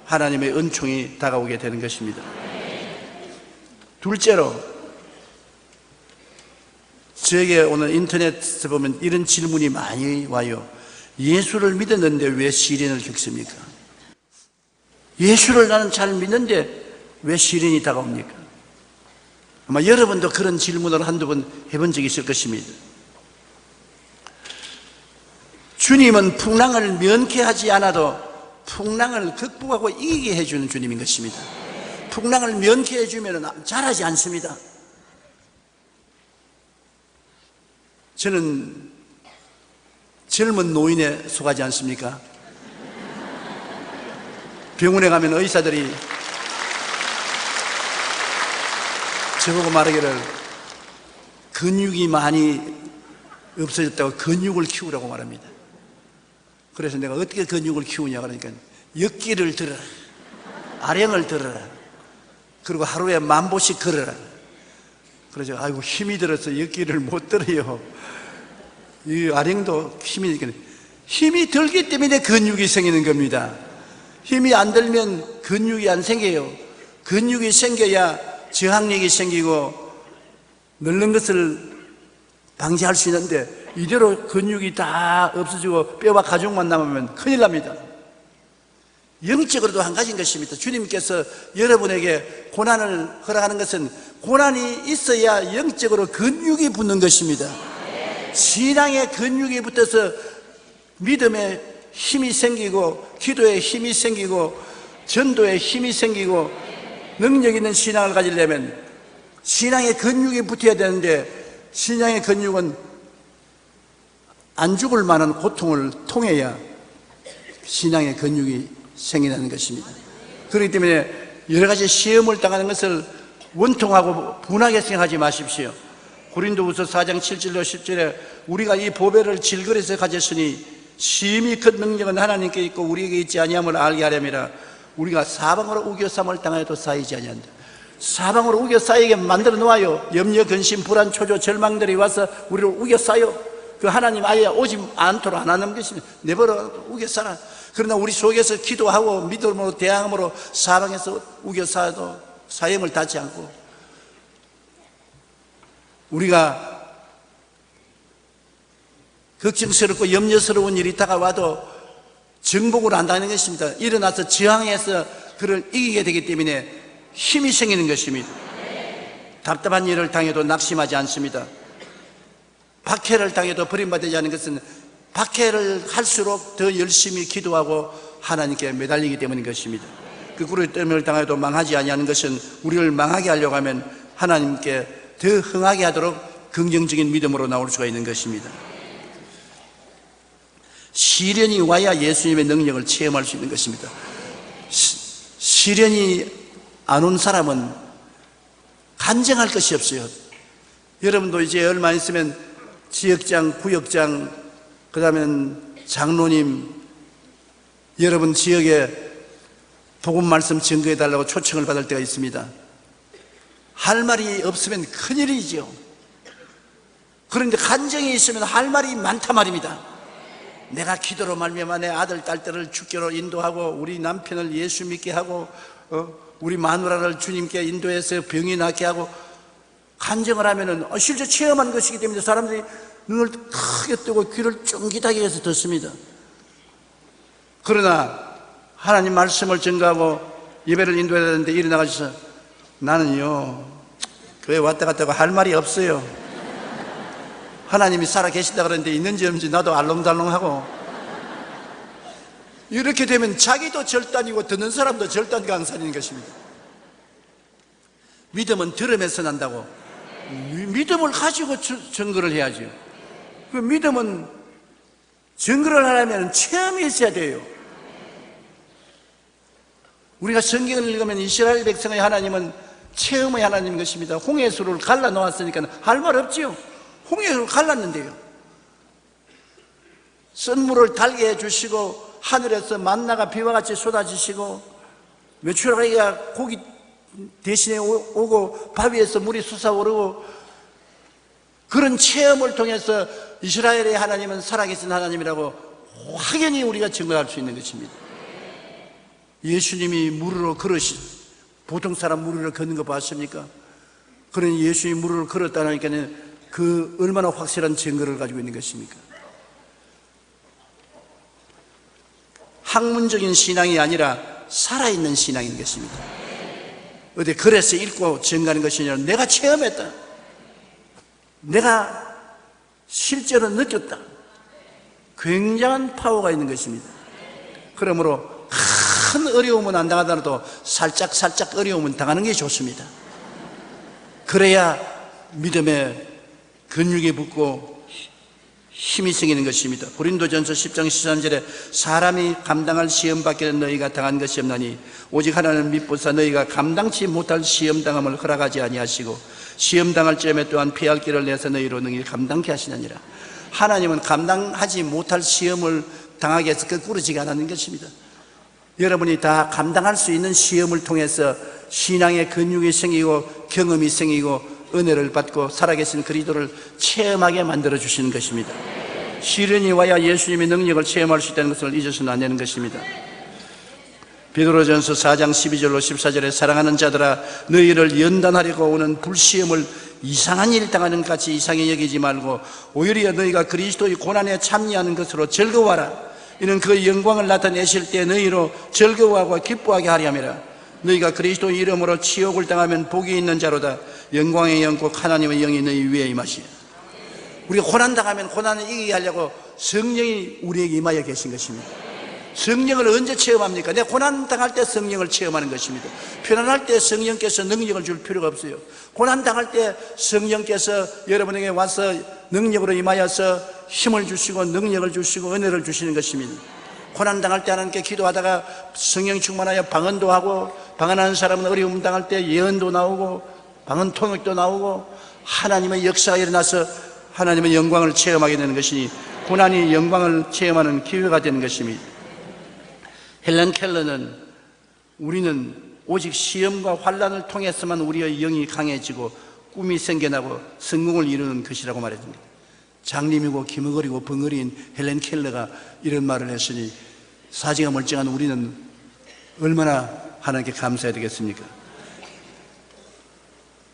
하나님의 은총이 다가오게 되는 것입니다. 둘째로, 저에게 오늘 인터넷에 보면 이런 질문이 많이 와요. 예수를 믿었는데 왜 시련을 겪습니까? 예수를 나는 잘 믿는데 왜 시련이 다가옵니까? 아마 여러분도 그런 질문을 한두 번 해본 적이 있을 것입니다. 주님은 풍랑을 면케하지 않아도 풍랑을 극복하고 이기게 해주는 주님인 것입니다. 풍랑을 면케해 주면 잘하지 않습니다. 저는 젊은 노인에 속하지 않습니까? 병원에 가면 의사들이 저보고 말하기를 근육이 많이 없어졌다고 근육을 키우라고 말합니다. 그래서 내가 어떻게 근육을 키우냐 그러니까 역기를 들어라, 아령을 들어라, 그리고 하루에 10,000보씩 걸어라. 그래서 아이고 힘이 들어서 역기를 못 들어요. 이 아령도 힘이 들기 때문에 근육이 생기는 겁니다. 힘이 안 들면 근육이 안 생겨요. 근육이 생겨야 저항력이 생기고 늙는 것을 방지할 수 있는데 이대로 근육이 다 없어지고 뼈와 가죽만 남으면 큰일 납니다. 영적으로도 한 가지인 것입니다. 주님께서 여러분에게 고난을 허락하는 것은 고난이 있어야 영적으로 근육이 붙는 것입니다. 신앙의 근육이 붙어서 믿음의 힘이 생기고 기도에 힘이 생기고 전도에 힘이 생기고 능력 있는 신앙을 가지려면 신앙의 근육이 붙어야 되는데 신앙의 근육은 안 죽을 만한 고통을 통해야 신앙의 근육이 생기는 것입니다. 그렇기 때문에 여러 가지 시험을 당하는 것을 원통하고 분하게 생각하지 마십시오. 고린도후서 4장 7절로 10절에 우리가 이 보배를 질그릇에 가졌으니 심히 큰 능력은 하나님께 있고 우리에게 있지 아니함을 알게 하려니라. 우리가 사방으로 우겨쌈을 당하여도 쌓이지 아니한다. 사방으로 우겨싸이게 만들어 놓아요. 염려, 근심, 불안, 초조, 절망들이 와서 우리를 우겨싸요. 그 하나님 아예 오지 않도록 안 하는 것입니다. 내버려 우겨 살아. 그러나 우리 속에서 기도하고 믿음으로 대항함으로 사방에서 우겨 살아도 사형을 닫지 않고 우리가 걱정스럽고 염려스러운 일이 다가와도 정복을 한다는 것입니다. 일어나서 저항해서 그를 이기게 되기 때문에 힘이 생기는 것입니다. 답답한 일을 당해도 낙심하지 않습니다. 박해를 당해도 버림받지 않는 것은 박해를 할수록 더 열심히 기도하고 하나님께 매달리기 때문인 것입니다. 그 구름을 당해도 망하지 아니하는 것은 우리를 망하게 하려고 하면 하나님께 더 흥하게 하도록 긍정적인 믿음으로 나올 수가 있는 것입니다. 시련이 와야 예수님의 능력을 체험할 수 있는 것입니다. 시련이 안 온 사람은 간증할 것이 없어요. 여러분도 이제 얼마 있으면 지역장, 구역장, 그 다음엔 장로님, 여러분 지역에 복음 말씀 증거해달라고 초청을 받을 때가 있습니다. 할 말이 없으면 큰일이죠. 그런데 간증이 있으면 할 말이 많단 말입니다. 내가 기도로 말미암아 내 아들, 딸들을 주께로 인도하고 우리 남편을 예수 믿게 하고 우리 마누라를 주님께 인도해서 병이 낫게 하고 간증을 하면은 실제 체험한 것이기 때문에 사람들이 눈을 크게 뜨고 귀를 쫑깃하게 해서 듣습니다. 그러나 하나님 말씀을 전가하고 예배를 인도해야 되는데 일어나가셔서 나는요 교회 왔다 갔다 하고 할 말이 없어요. 하나님이 살아 계신다 그러는데 있는지 없는지 나도 알롱달롱하고 이렇게 되면 자기도 절단이고 듣는 사람도 절단강산인 것입니다. 믿음은 들으면서 난다고. 믿음을 가지고 증거를 해야죠. 그 믿음은 증거를 하려면 체험이 있어야 돼요. 우리가 성경을 읽으면 이스라엘 백성의 하나님은 체험의 하나님인 것입니다. 홍해수를 갈라 놓았으니까 할 말 없지요. 홍해수를 갈랐는데요, 썬물을 달게 해주시고 하늘에서 만나가 비와 같이 쏟아지시고 메추라기가 고기 대신에 오고 바위에서 물이 솟아오르고 그런 체험을 통해서 이스라엘의 하나님은 살아계신 하나님이라고 확연히 우리가 증거할 수 있는 것입니다. 예수님이 무리로 걸으신, 보통 사람 무리를 걷는 거 봤습니까? 그런 예수님이 무리를 걸었다니까 그 얼마나 확실한 증거를 가지고 있는 것입니까? 학문적인 신앙이 아니라 살아있는 신앙인 것입니다. 어디 글에서 읽고 증가하는 것이 아니라 내가 체험했다, 내가 실제로 느꼈다, 굉장한 파워가 있는 것입니다. 그러므로 큰 어려움은 안 당하더라도 살짝 어려움은 당하는 게 좋습니다. 그래야 믿음의 근육이 붙고 힘이 생기는 것입니다. 고린도전서 10장 13절에 사람이 감당할 시험 밖에는 너희가 당한 것이 없나니 오직 하나님을 믿보사 너희가 감당치 못할 시험 당함을 허락하지 아니하시고 시험 당할 점에 또한 피할 길을 내서 너희로 능히 감당케 하시느니라. 하나님은 감당하지 못할 시험을 당하게 해서 거꾸로 지게 안 하는 것입니다. 여러분이 다 감당할 수 있는 시험을 통해서 신앙의 근육이 생기고 경험이 생기고 은혜를 받고 살아계신 그리스도를 체험하게 만들어 주시는 것입니다. 시련이 와야 예수님의 능력을 체험할 수 있다는 것을 잊어서는 안 되는 것입니다. 베드로전서 4장 12절로 14절에 사랑하는 자들아 너희를 연단하려고 오는 불시험을 이상한 일 당하는 것 같이 이상히 여기지 말고 오히려 너희가 그리스도의 고난에 참여하는 것으로 즐거워하라. 이는 그 영광을 나타내실 때 너희로 즐거워하고 기뻐하게 하려 함이라. 너희가 그리스도 이름으로 치욕을 당하면 복이 있는 자로다. 영광의 영국 하나님의 영이 너희 위에 임하시라. 우리가 고난당하면 고난을 이기게 하려고 성령이 우리에게 임하여 계신 것입니다. 성령을 언제 체험합니까? 내가 고난당할 때 성령을 체험하는 것입니다. 편안할 때 성령께서 능력을 줄 필요가 없어요. 고난당할 때 성령께서 여러분에게 와서 능력으로 임하여서 힘을 주시고 능력을 주시고 은혜를 주시는 것입니다. 고난당할 때 하나님께 기도하다가 성령 충만하여 방언도 하고, 방언하는 사람은 어려움 당할 때 예언도 나오고 방언 통역도 나오고 하나님의 역사가 일어나서 하나님의 영광을 체험하게 되는 것이니 고난이 영광을 체험하는 기회가 되는 것입니다. 헬렌 켈러는 우리는 오직 시험과 환난을 통해서만 우리의 영이 강해지고 꿈이 생겨나고 성공을 이루는 것이라고 말했습니다. 장님이고 기머거리고 벙어리인 헬렌 켈러가 이런 말을 했으니 사지가 멀쩡한 우리는 얼마나 하나님께 감사해야 되겠습니까?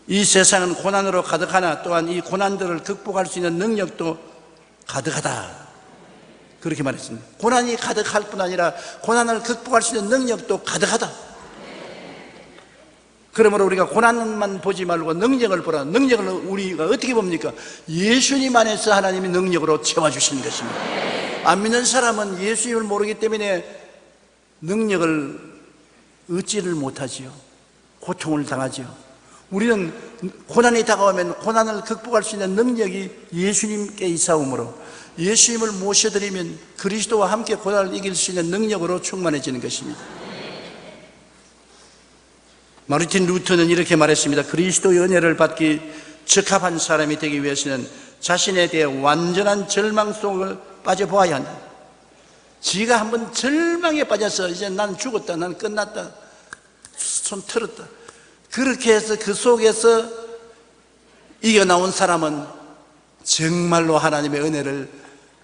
이 세상은 고난으로 가득하나 또한 이 고난들을 극복할 수 있는 능력도 가득하다, 그렇게 말했습니다. 고난이 가득할 뿐 아니라 고난을 극복할 수 있는 능력도 가득하다. 그러므로 우리가 고난만 보지 말고 능력을 보라. 능력을 우리가 어떻게 봅니까? 예수님 안에서 하나님이 능력으로 채워주시는 것입니다. 안 믿는 사람은 예수님을 모르기 때문에 능력을 얻지를 못하지요. 고통을 당하지요. 우리는 고난이 다가오면 고난을 극복할 수 있는 능력이 예수님께 있사오므로 예수님을 모셔드리면 그리스도와 함께 고난을 이길 수 있는 능력으로 충만해지는 것입니다. 마르틴 루터는 이렇게 말했습니다. 그리스도의 은혜를 받기 적합한 사람이 되기 위해서는 자신에 대해 완전한 절망 속을 빠져보아야 한다. 지가 한번 절망에 빠져서 이제 난 죽었다, 난 끝났다, 손 틀었다, 그렇게 해서 그 속에서 이겨나온 사람은 정말로 하나님의 은혜를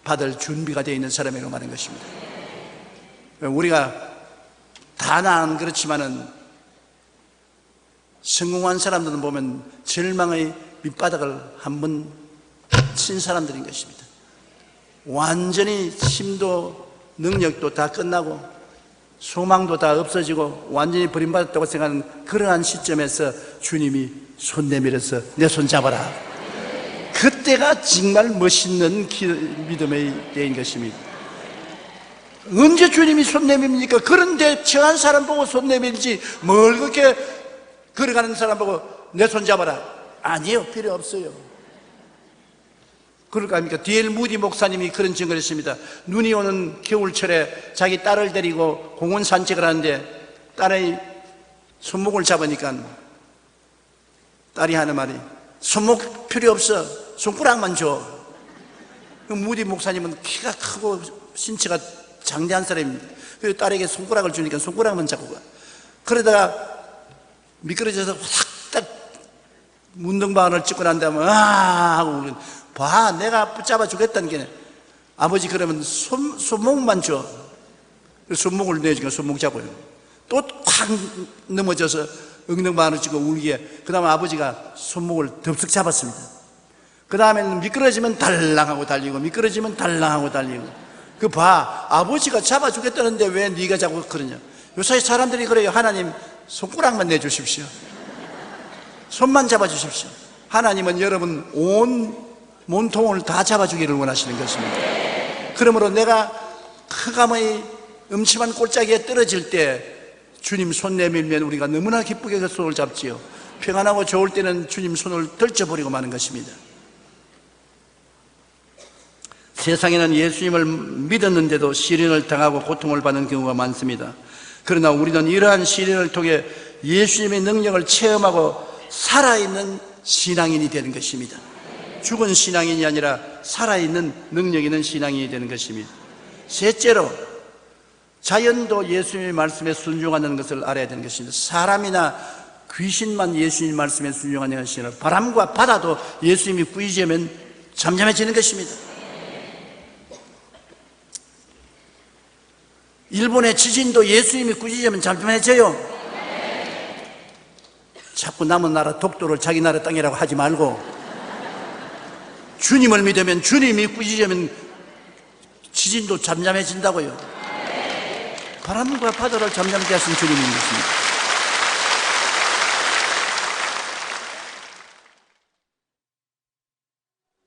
받을 준비가 되어 있는 사람이라고 말하는 것입니다. 우리가 다는 그렇지만은 성공한 사람들은 보면 절망의 밑바닥을 한번 친 사람들인 것입니다. 완전히 힘도 능력도 다 끝나고 소망도 다 없어지고 완전히 버림받았다고 생각하는 그러한 시점에서 주님이 손 내밀어서 내 손 잡아라. 그때가 정말 멋있는 믿음의 때인 것입니다. 언제 주님이 손 내밉니까? 그런데 처한 사람 보고 손 내밀지 뭘 그렇게 걸어가는 사람 보고 내 손 잡아라. 아니요, 필요 없어요. 그럴 거 아닙니까? D.L. 무디 목사님이 그런 증거를 했습니다. 눈이 오는 겨울철에 자기 딸을 데리고 공원 산책을 하는데 딸의 손목을 잡으니까 딸이 하는 말이 손목 필요 없어, 손가락만 줘. 무디 목사님은 키가 크고 신체가 장대한 사람입니다. 그래서 딸에게 손가락을 주니까 손가락만 잡고 가. 그러다가 미끄러져서 확딱 문둥방울을 찍고 난 다음에 하고 봐, 내가 붙잡아 주겠다는 게 아버지 그러면 손목만 줘. 손목을 내주니까 손목 잡아요. 또 확 넘어져서 엉덩방울을 찍고 울기에 그 다음에 아버지가 손목을 덥석 잡았습니다. 그 다음에는 미끄러지면 달랑하고 달리고 미끄러지면 달랑하고 달리고 그 봐, 아버지가 잡아주겠다는데 왜 네가 자꾸 그러냐. 요새 사람들이 그래요. 하나님 손가락만 내주십시오. 손만 잡아주십시오. 하나님은 여러분 온 몸통을 다 잡아주기를 원하시는 것입니다. 그러므로 내가 흑암의 음침한 골짜기에 떨어질 때 주님 손 내밀면 우리가 너무나 기쁘게 그 손을 잡지요. 평안하고 좋을 때는 주님 손을 덜쳐버리고 마는 것입니다. 세상에는 예수님을 믿었는데도 시련을 당하고 고통을 받는 경우가 많습니다. 그러나 우리는 이러한 시련을 통해 예수님의 능력을 체험하고 살아있는 신앙인이 되는 것입니다. 죽은 신앙인이 아니라 살아있는 능력 있는 신앙인이 되는 것입니다. 셋째로 자연도 예수님의 말씀에 순종하는 것을 알아야 되는 것입니다. 사람이나 귀신만 예수님 말씀에 순종하는 것이 아니라 바람과 바다도 예수님이 꾸짖으면 잠잠해지는 것입니다. 일본의 지진도 예수님이 꾸짖으면 잠잠해져요. 자꾸 남은 나라 독도를 자기 나라 땅이라고 하지 말고 주님을 믿으면 주님이 꾸짖으면 지진도 잠잠해진다고요. 바람과 바다를 잠잠케 하신 주님인 것입니다.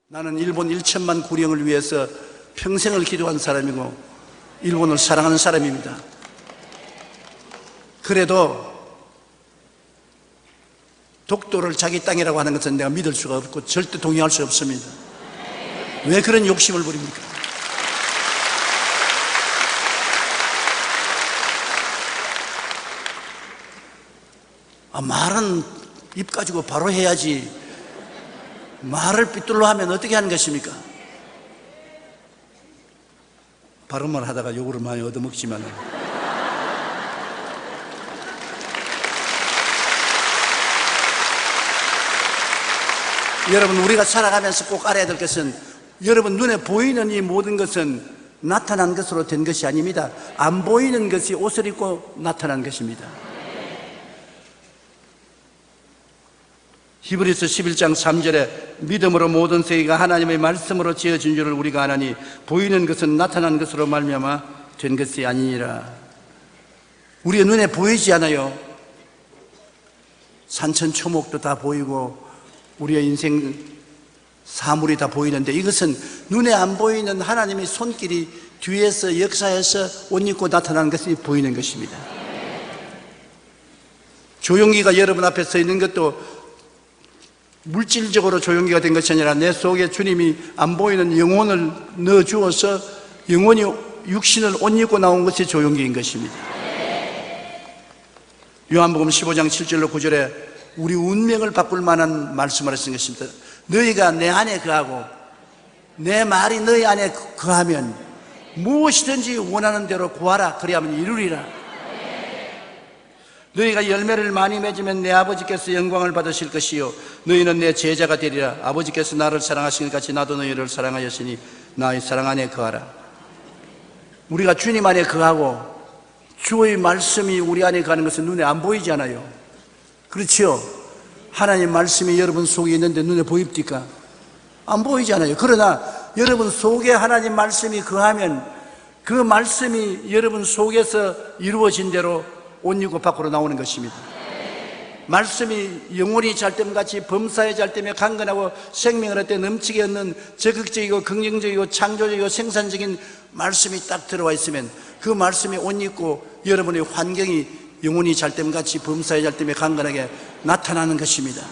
나는 일본 1천만 구령을 위해서 평생을 기도한 사람이고 일본을 사랑하는 사람입니다. 그래도 독도를 자기 땅이라고 하는 것은 내가 믿을 수가 없고 절대 동의할 수 없습니다. 왜 그런 욕심을 부립니까? 말은 입 가지고 바로 해야지 말을 삐뚤러 하면 어떻게 하는 것입니까? 발음만 하다가 욕을 많이 얻어먹지만 여러분 우리가 살아가면서 꼭 알아야 될 것은 여러분, 눈에 보이는 이 모든 것은 나타난 것으로 된 것이 아닙니다. 안 보이는 것이 옷을 입고 나타난 것입니다. 히브리서 11장 3절에 믿음으로 모든 세계가 하나님의 말씀으로 지어진 줄을 우리가 아나니 보이는 것은 나타난 것으로 말미암아 된 것이 아니니라. 우리의 눈에 보이지 않아요. 산천초목도 다 보이고 우리의 인생 사물이 다 보이는데, 이것은 눈에 안 보이는 하나님의 손길이 뒤에서 역사해서 옷 입고 나타난 것이 보이는 것입니다. 조용기가 여러분 앞에 서 있는 것도 물질적으로 조용기가 된 것이 아니라 내 속에 주님이 안 보이는 영혼을 넣어주어서 영혼이 육신을 옷 입고 나온 것이 조용기인 것입니다. 요한복음 15장 7절로 9절에 우리 운명을 바꿀 만한 말씀을 하신 것입니다. 너희가 내 안에 거하고 내 말이 너희 안에 거하면 무엇이든지 원하는 대로 구하라. 그리하면 이루리라. 너희가 열매를 많이 맺으면 내 아버지께서 영광을 받으실 것이요 너희는 내 제자가 되리라. 아버지께서 나를 사랑하신 것 같이 나도 너희를 사랑하였으니 나의 사랑 안에 거하라. 우리가 주님 안에 거하고 주의 말씀이 우리 안에 가는 것은 눈에 안 보이잖아요. 그렇죠? 하나님 말씀이 여러분 속에 있는데 눈에 보입니까? 안 보이잖아요. 그러나 여러분 속에 하나님 말씀이 거하면 그 말씀이 여러분 속에서 이루어진 대로 옷 입고 밖으로 나오는 것입니다. 말씀이 영혼이 잘됨같이 범사에 잘되며 강건하고 생명을 얻되 넘치게 얻는 적극적이고 긍정적이고 창조적이고 생산적인 말씀이 딱 들어와 있으면 그 말씀이 옷 입고 여러분의 환경이 영혼이 잘됨같이 범사에 잘되며 강건하게 나타나는 것입니다.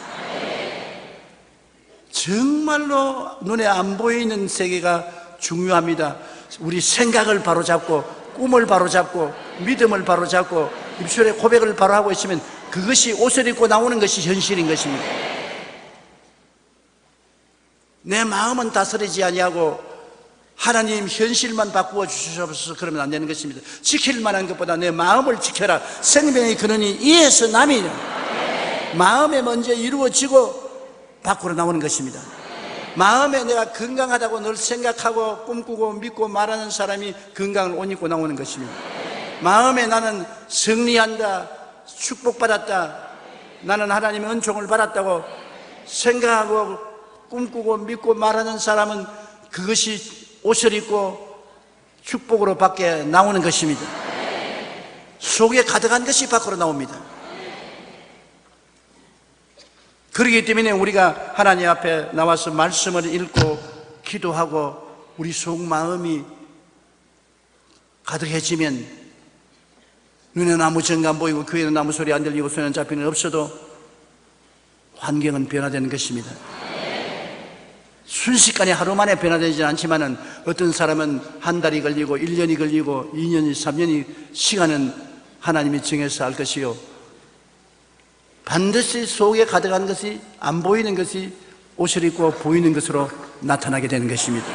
정말로 눈에 안 보이는 세계가 중요합니다. 우리 생각을 바로잡고 꿈을 바로잡고 믿음을 바로잡고 입술의 고백을 바로 하고 있으면 그것이 옷을 입고 나오는 것이 현실인 것입니다. 내 마음은 다스리지 아니하고 하나님 현실만 바꾸어 주셔서 그러면 안 되는 것입니다. 지킬 만한 것보다 내 마음을 지켜라. 생명의 근원이 이에서 남이냐. 마음에 먼저 이루어지고 밖으로 나오는 것입니다. 마음에 내가 건강하다고 늘 생각하고 꿈꾸고 믿고 말하는 사람이 건강을 옷 입고 나오는 것입니다. 마음에 나는 승리한다, 축복받았다, 나는 하나님의 은총을 받았다고 생각하고 꿈꾸고 믿고 말하는 사람은 그것이 옷을 입고 축복으로 밖에 나오는 것입니다. 속에 가득한 것이 밖으로 나옵니다. 그렇기 때문에 우리가 하나님 앞에 나와서 말씀을 읽고 기도하고 우리 속마음이 가득해지면 눈에는 아무 정가 안 보이고 귀에는 아무 소리 안 들리고 손에는 잡히는 없어도 환경은 변화되는 것입니다. 순식간에 하루 만에 변화되지는 않지만은 어떤 사람은 한 달이 걸리고 1년이 걸리고 2년이 3년이 시간은 하나님이 정해서 할 것이요 반드시 속에 가득한 것이 안 보이는 것이 옷을 입고 보이는 것으로 나타나게 되는 것입니다.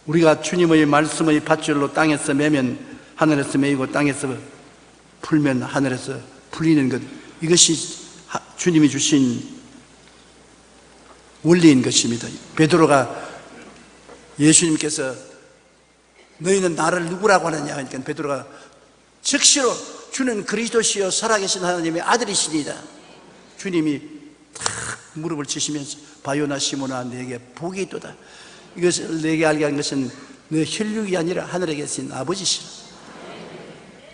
우리가 주님의 말씀의 밧줄로 땅에서 매면 하늘에서 매이고 땅에서 풀면 하늘에서 풀리는 것, 이것이 주님이 주신 원리인 것입니다. 베드로가 예수님께서 너희는 나를 누구라고 하느냐 하니까 베드로가 즉시로 주는 그리스도시요 살아계신 하나님의 아들이시니다. 주님이 탁 무릎을 치시면서 바요나 시모나 내게 복이 있도다. 이것을 내게 알게 한 것은 내 혈육이 아니라 하늘에 계신 아버지시라.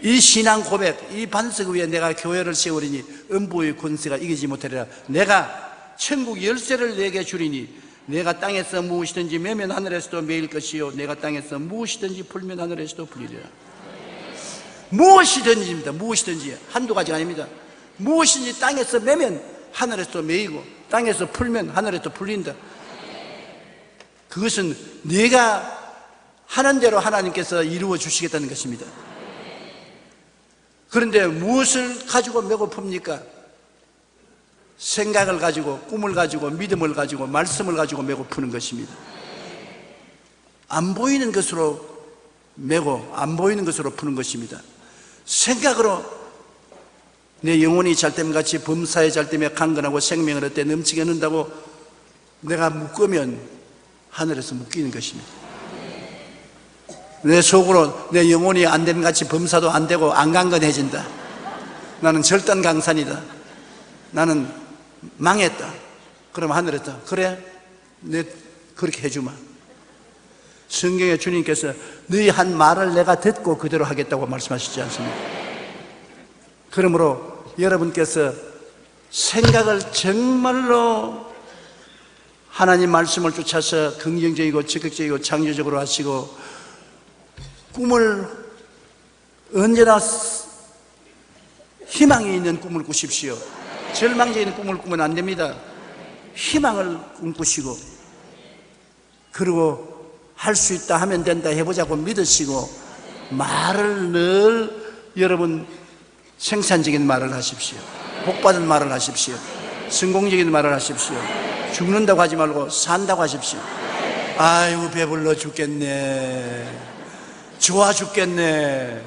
이 신앙 고백, 이 반석 위에 내가 교회를 세우리니 음부의 권세가 이기지 못하리라. 내가 천국 열쇠를 내게 주리니 내가 땅에서 무엇이든지 매면 하늘에서도 매일 것이요 내가 땅에서 무엇이든지 풀면 하늘에서도 풀리리라. 무엇이든지입니다. 무엇이든지 한두 가지가 아닙니다. 무엇이든지 땅에서 매면 하늘에서도 매이고 땅에서 풀면 하늘에서도 풀린다. 그것은 내가 하는 대로 하나님께서 이루어 주시겠다는 것입니다. 그런데 무엇을 가지고 메고 풉니까? 생각을 가지고 꿈을 가지고 믿음을 가지고 말씀을 가지고 메고 푸는 것입니다. 안 보이는 것으로 메고 안 보이는 것으로 푸는 것입니다. 생각으로 내 영혼이 잘됨같이 범사에 잘됨에 강건하고 생명을 얻되 넘치게 얻는다고 내가 묶으면 하늘에서 묶이는 것입니다. 내 속으로 내 영혼이 안 됨같이 범사도 안 되고 안 강건해진다. 나는 절단강산이다. 나는 망했다. 그럼 하늘에서 그래? 내 그렇게 해주마. 성경에 주님께서 너희 한 말을 내가 듣고 그대로 하겠다고 말씀하시지 않습니까? 그러므로 여러분께서 생각을 정말로 하나님 말씀을 쫓아서 긍정적이고 적극적이고 창조적으로 하시고 꿈을 언제나 희망이 있는 꿈을 꾸십시오. 절망적인 꿈을 꾸면 안 됩니다. 희망을 꿈꾸시고 그리고 할 수 있다 하면 된다 해보자고 믿으시고 말을 늘 여러분 생산적인 말을 하십시오. 복받은 말을 하십시오. 성공적인 말을 하십시오. 죽는다고 하지 말고 산다고 하십시오. 아이고 배불러 죽겠네. 좋아 죽겠네.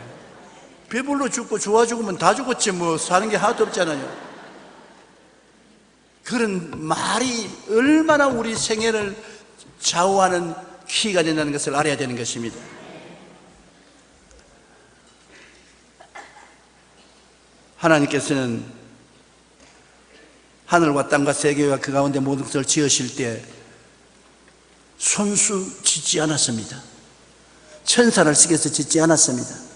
배불러 죽고 좋아 죽으면 다 죽었지 뭐 사는 게 하나도 없잖아요. 그런 말이 얼마나 우리 생애를 좌우하는 키가 된다는 것을 알아야 되는 것입니다. 하나님께서는 하늘과 땅과 세계와 그 가운데 모든 것을 지으실 때 손수 짓지 않았습니다. 천사를 쓰게서 짓지 않았습니다.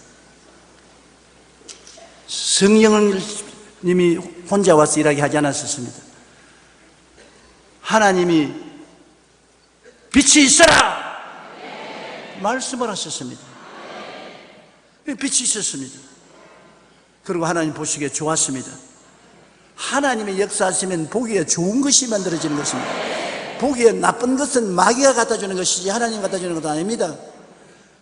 성령님이 혼자 와서 일하게 하지 않았습니다. 하나님이 빛이 있어라! 말씀을 하셨습니다. 빛이 있었습니다. 그리고 하나님 보시기에 좋았습니다. 하나님의 역사하시면 보기에 좋은 것이 만들어지는 것입니다. 보기에 나쁜 것은 마귀가 갖다 주는 것이지 하나님 갖다 주는 것도 아닙니다.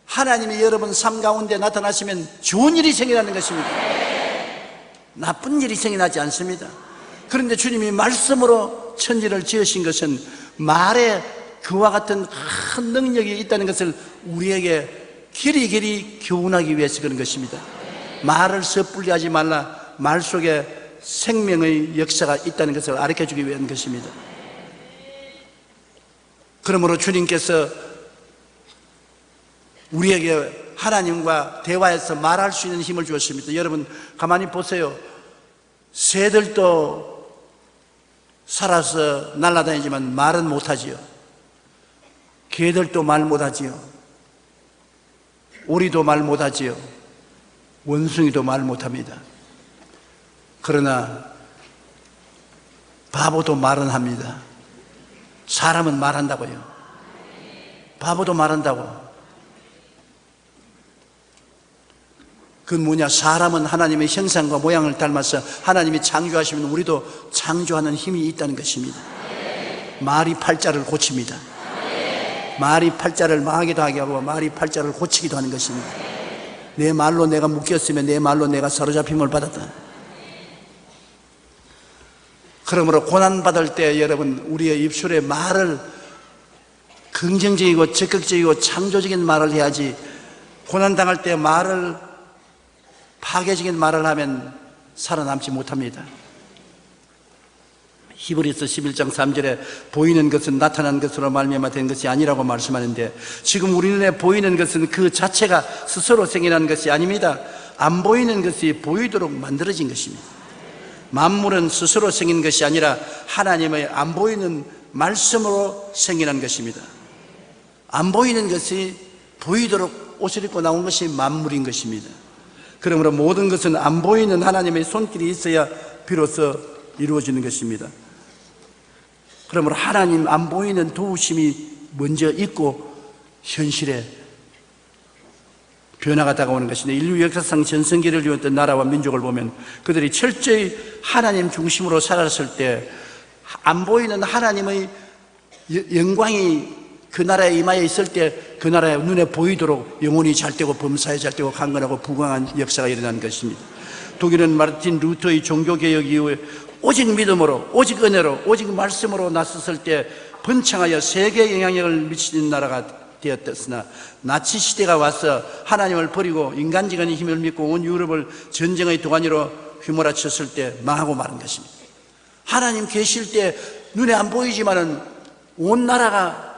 하나님이 여러분 삶 가운데 나타나시면 좋은 일이 생겨나는 것입니다. 나쁜 일이 생겨나지 않습니다. 그런데 주님이 말씀으로 천지를 지으신 것은 말에 그와 같은 큰 능력이 있다는 것을 우리에게 길이길이 교훈하기 위해서 그런 것입니다. 말을 섣불리 하지 말라. 말 속에 생명의 역사가 있다는 것을 가르쳐주기 위한 것입니다. 그러므로 주님께서 우리에게 하나님과 대화해서 말할 수 있는 힘을 주었습니다. 여러분 가만히 보세요. 새들도 살아서 날아다니지만 말은 못하지요. 개들도 말 못하지요. 오리도 말 못하지요. 원숭이도 말 못합니다. 그러나 바보도 말은 합니다. 사람은 말한다고요. 바보도 말한다고. 그건 뭐냐? 사람은 하나님의 형상과 모양을 닮아서 하나님이 창조하시면 우리도 창조하는 힘이 있다는 것입니다. 말이 팔자를 고칩니다. 말이 팔자를 망하기도 하게 하고 말이 팔자를 고치기도 하는 것입니다. 내 말로 내가 묶였으면 내 말로 내가 사로잡힘을 받았다. 그러므로 고난받을 때 여러분 우리의 입술에 말을 긍정적이고 적극적이고 창조적인 말을 해야지 고난당할 때 말을 파괴적인 말을 하면 살아남지 못합니다. 히브리서 11장 3절에 보이는 것은 나타난 것으로 말미암아 된 것이 아니라고 말씀하는데 지금 우리 눈에 보이는 것은 그 자체가 스스로 생겨난 것이 아닙니다. 안 보이는 것이 보이도록 만들어진 것입니다. 만물은 스스로 생긴 것이 아니라 하나님의 안 보이는 말씀으로 생겨난 것입니다. 안 보이는 것이 보이도록 옷을 입고 나온 것이 만물인 것입니다. 그러므로 모든 것은 안 보이는 하나님의 손길이 있어야 비로소 이루어지는 것입니다. 그러므로 하나님 안 보이는 도우심이 먼저 있고 현실에 변화가 다가오는 것인데 인류 역사상 전성기를 이루었던 나라와 민족을 보면 그들이 철저히 하나님 중심으로 살았을 때 안 보이는 하나님의 영광이 그 나라에 임하여 있을 때 그 나라의 눈에 보이도록 영혼이 잘되고 범사에 잘되고 강건하고 부강한 역사가 일어난 것입니다. 독일은 마르틴 루터의 종교개혁 이후에 오직 믿음으로 오직 은혜로 오직 말씀으로 나섰을 때 번창하여 세계에 영향력을 미치는 나라가 되었으나 나치 시대가 와서 하나님을 버리고 인간적인 힘을 믿고 온 유럽을 전쟁의 도가니로 휘몰아쳤을 때 망하고 마는 것입니다. 하나님 계실 때 눈에 안 보이지만은 온 나라가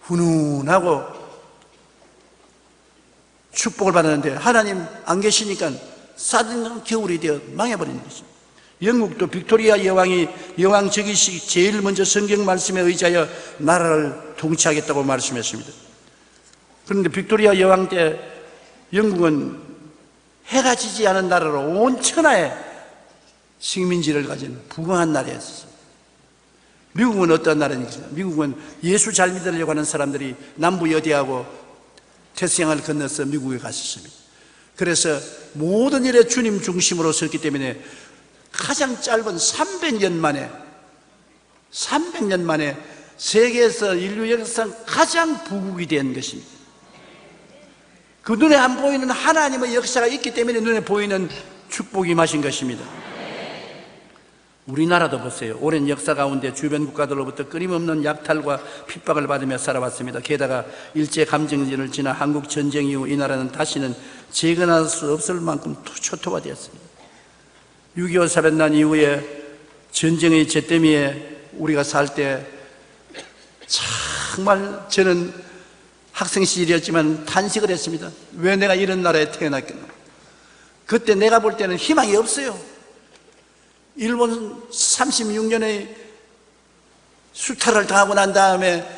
훈훈하고 축복을 받았는데 하나님 안 계시니까 싸든 겨울이 되어 망해버리는 것입니다. 영국도 빅토리아 여왕이 여왕 즉위식 제일 먼저 성경 말씀에 의지하여 나라를 통치하겠다고 말씀했습니다. 그런데 빅토리아 여왕 때 영국은 해가 지지 않은 나라로 온 천하에 식민지를 가진 부강한 나라였습니다. 미국은 어떤 나라입니까? 미국은 예수 잘 믿으려고 하는 사람들이 남부 여대하고 태평양을 건너서 미국에 갔었습니다. 그래서 모든 일에 주님 중심으로 섰기 때문에 가장 짧은 300년 만에 세계에서 인류 역사상 가장 부국이 된 것입니다. 그 눈에 안 보이는 하나님의 역사가 있기 때문에 눈에 보이는 축복이 임하신 것입니다. 우리나라도 보세요. 오랜 역사 가운데 주변 국가들로부터 끊임없는 약탈과 핍박을 받으며 살아왔습니다. 게다가 일제감정전을 지나 한국 전쟁 이후 이 나라는 다시는 재건할 수 없을 만큼 초토화되었습니다. 6.25 사변 난 이후에 전쟁의 잿더미에 우리가 살 때 정말 저는 학생 시절이었지만 탄식을 했습니다. 왜 내가 이런 나라에 태어났겠나. 그때 내가 볼 때는 희망이 없어요. 일본 36년의 수탈을 당하고 난 다음에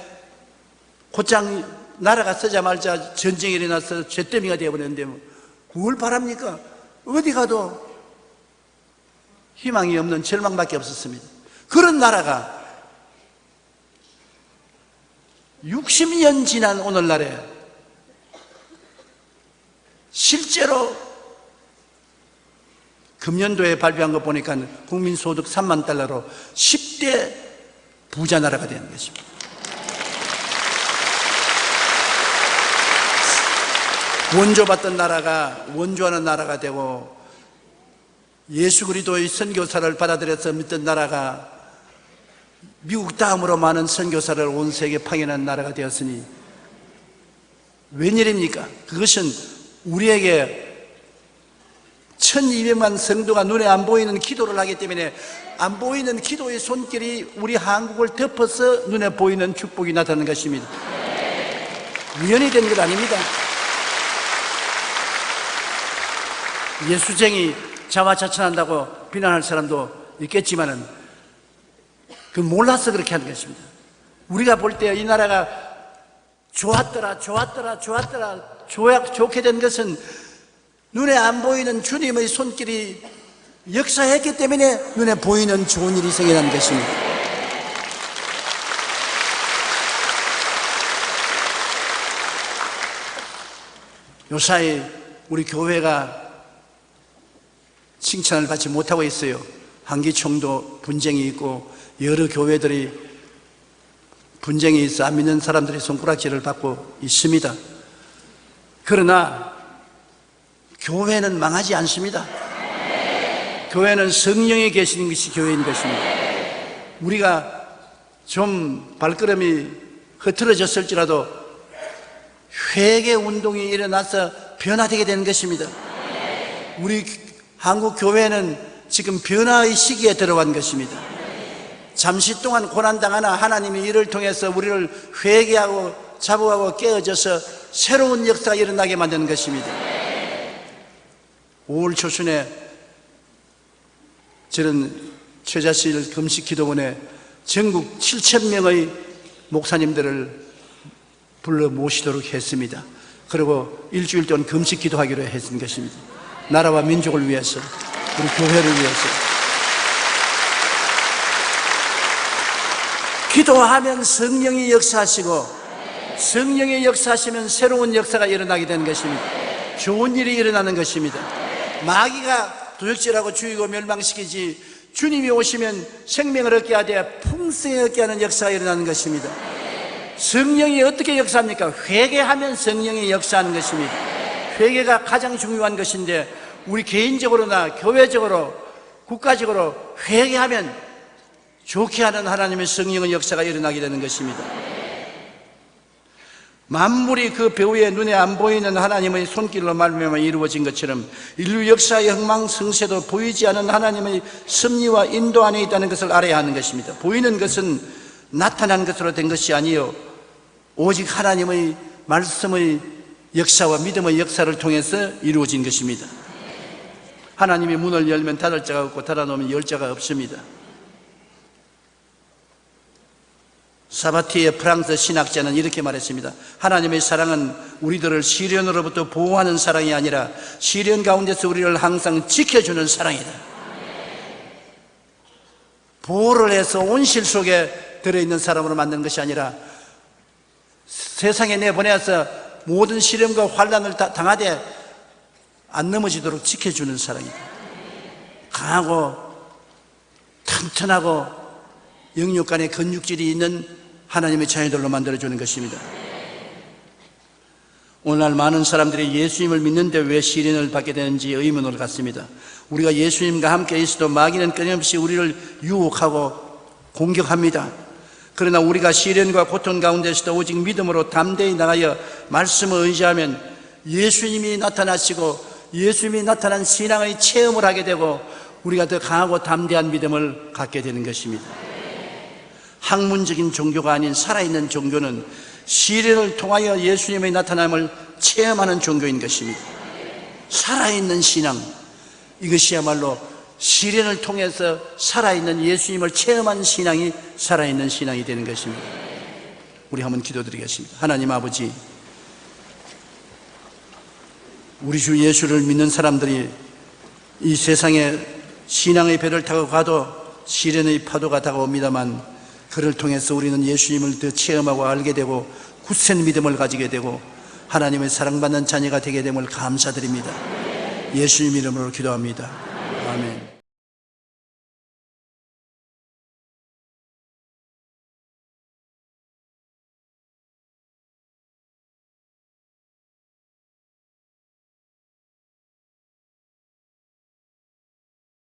곧장 나라가 서자마자 전쟁이 일어나서 잿더미가 되어버렸는데 뭘 바랍니까? 어디 가도 희망이 없는 절망밖에 없었습니다. 그런 나라가 60년 지난 오늘날에 실제로 금년도에 발표한 거 보니까 국민소득 3만 달러로 10대 부자 나라가 되는 것입니다. 원조받던 나라가 원조하는 나라가 되고 예수 그리스도의 선교사를 받아들여서 믿던 나라가 미국 다음으로 많은 선교사를 온 세계에 파견한 나라가 되었으니 웬일입니까? 그것은 우리에게 1200만 성도가 눈에 안 보이는 기도를 하기 때문에 안 보이는 기도의 손길이 우리 한국을 덮어서 눈에 보이는 축복이 나타나는 것입니다. 우연히 된 것 아닙니다. 예수쟁이 자화자찬한다고 비난할 사람도 있겠지만은 그 몰라서 그렇게 하는 것입니다. 우리가 볼 때 이 나라가 좋게 된 것은 눈에 안 보이는 주님의 손길이 역사했기 때문에 눈에 보이는 좋은 일이 생겨난 것입니다. 요사이 우리 교회가 칭찬을 받지 못하고 있어요. 한기총도 분쟁이 있고 여러 교회들이 분쟁이 있어 안 믿는 사람들이 손가락질을 받고 있습니다. 그러나 교회는 망하지 않습니다. 교회는 성령이 계시는 것이 교회인 것입니다. 우리가 좀 발걸음이 흐트러졌을지라도 회개 운동이 일어나서 변화되게 되는 것입니다. 우리 한국 교회는 지금 변화의 시기에 들어간 것입니다. 잠시 동안 고난당하나 하나님이 이를 통해서 우리를 회개하고 자복하고 깨어져서 새로운 역사가 일어나게 만드는 것입니다. 5월 초순에 저는 최자실 금식기도원에 전국 7,000명의 목사님들을 불러 모시도록 했습니다. 그리고 일주일 동안 금식기도하기로 했던 것입니다. 나라와 민족을 위해서, 우리 교회를 위해서. 기도하면 성령이 역사하시고 성령이 역사하시면 새로운 역사가 일어나게 되는 것입니다. 좋은 일이 일어나는 것입니다. 마귀가 도적질하고 죽이고 멸망시키지 주님이 오시면 생명을 얻게 하되 풍성히 얻게 하는 역사가 일어나는 것입니다. 성령이 어떻게 역사합니까? 회개하면 성령이 역사하는 것입니다. 회개가 가장 중요한 것인데 우리 개인적으로나 교회적으로 국가적으로 회개하면 좋게 하는 하나님의 성령의 역사가 일어나게 되는 것입니다. 만물이 그 배후에 눈에 안 보이는 하나님의 손길로 말미암아 이루어진 것처럼 인류 역사의 흥망성쇠도 보이지 않은 하나님의 섭리와 인도 안에 있다는 것을 알아야 하는 것입니다. 보이는 것은 나타난 것으로 된 것이 아니요 오직 하나님의 말씀의 역사와 믿음의 역사를 통해서 이루어진 것입니다. 하나님이 문을 열면 닫을 자가 없고 닫아놓으면 열 자가 없습니다. 사바티의 프랑스 신학자는 이렇게 말했습니다. 하나님의 사랑은 우리들을 시련으로부터 보호하는 사랑이 아니라 시련 가운데서 우리를 항상 지켜주는 사랑이다. 보호를 해서 온실 속에 들어있는 사람으로 만드는 것이 아니라 세상에 내보내서 모든 시련과 환난을 당하되 안 넘어지도록 지켜주는 사랑이다. 강하고 튼튼하고 영육 간의 근육질이 있는 하나님의 자녀들로 만들어주는 것입니다. 오늘날 많은 사람들이 예수님을 믿는데 왜 시련을 받게 되는지 의문을 갖습니다. 우리가 예수님과 함께 있어도 마귀는 끊임없이 우리를 유혹하고 공격합니다. 그러나 우리가 시련과 고통 가운데서도 오직 믿음으로 담대히 나가여 말씀을 의지하면 예수님이 나타나시고 예수님이 나타난 신앙의 체험을 하게 되고 우리가 더 강하고 담대한 믿음을 갖게 되는 것입니다. 학문적인 종교가 아닌 살아있는 종교는 시련을 통하여 예수님의 나타남을 체험하는 종교인 것입니다. 살아있는 신앙, 이것이야말로 시련을 통해서 살아있는 예수님을 체험한 신앙이 살아있는 신앙이 되는 것입니다. 우리 한번 기도드리겠습니다. 하나님 아버지, 우리 주 예수를 믿는 사람들이 이 세상에 신앙의 배를 타고 가도 시련의 파도가 다가옵니다만 그를 통해서 우리는 예수님을 더 체험하고 알게 되고 굳센 믿음을 가지게 되고 하나님의 사랑받는 자녀가 되게 됨을 감사드립니다. 예수님 이름으로 기도합니다. 아멘.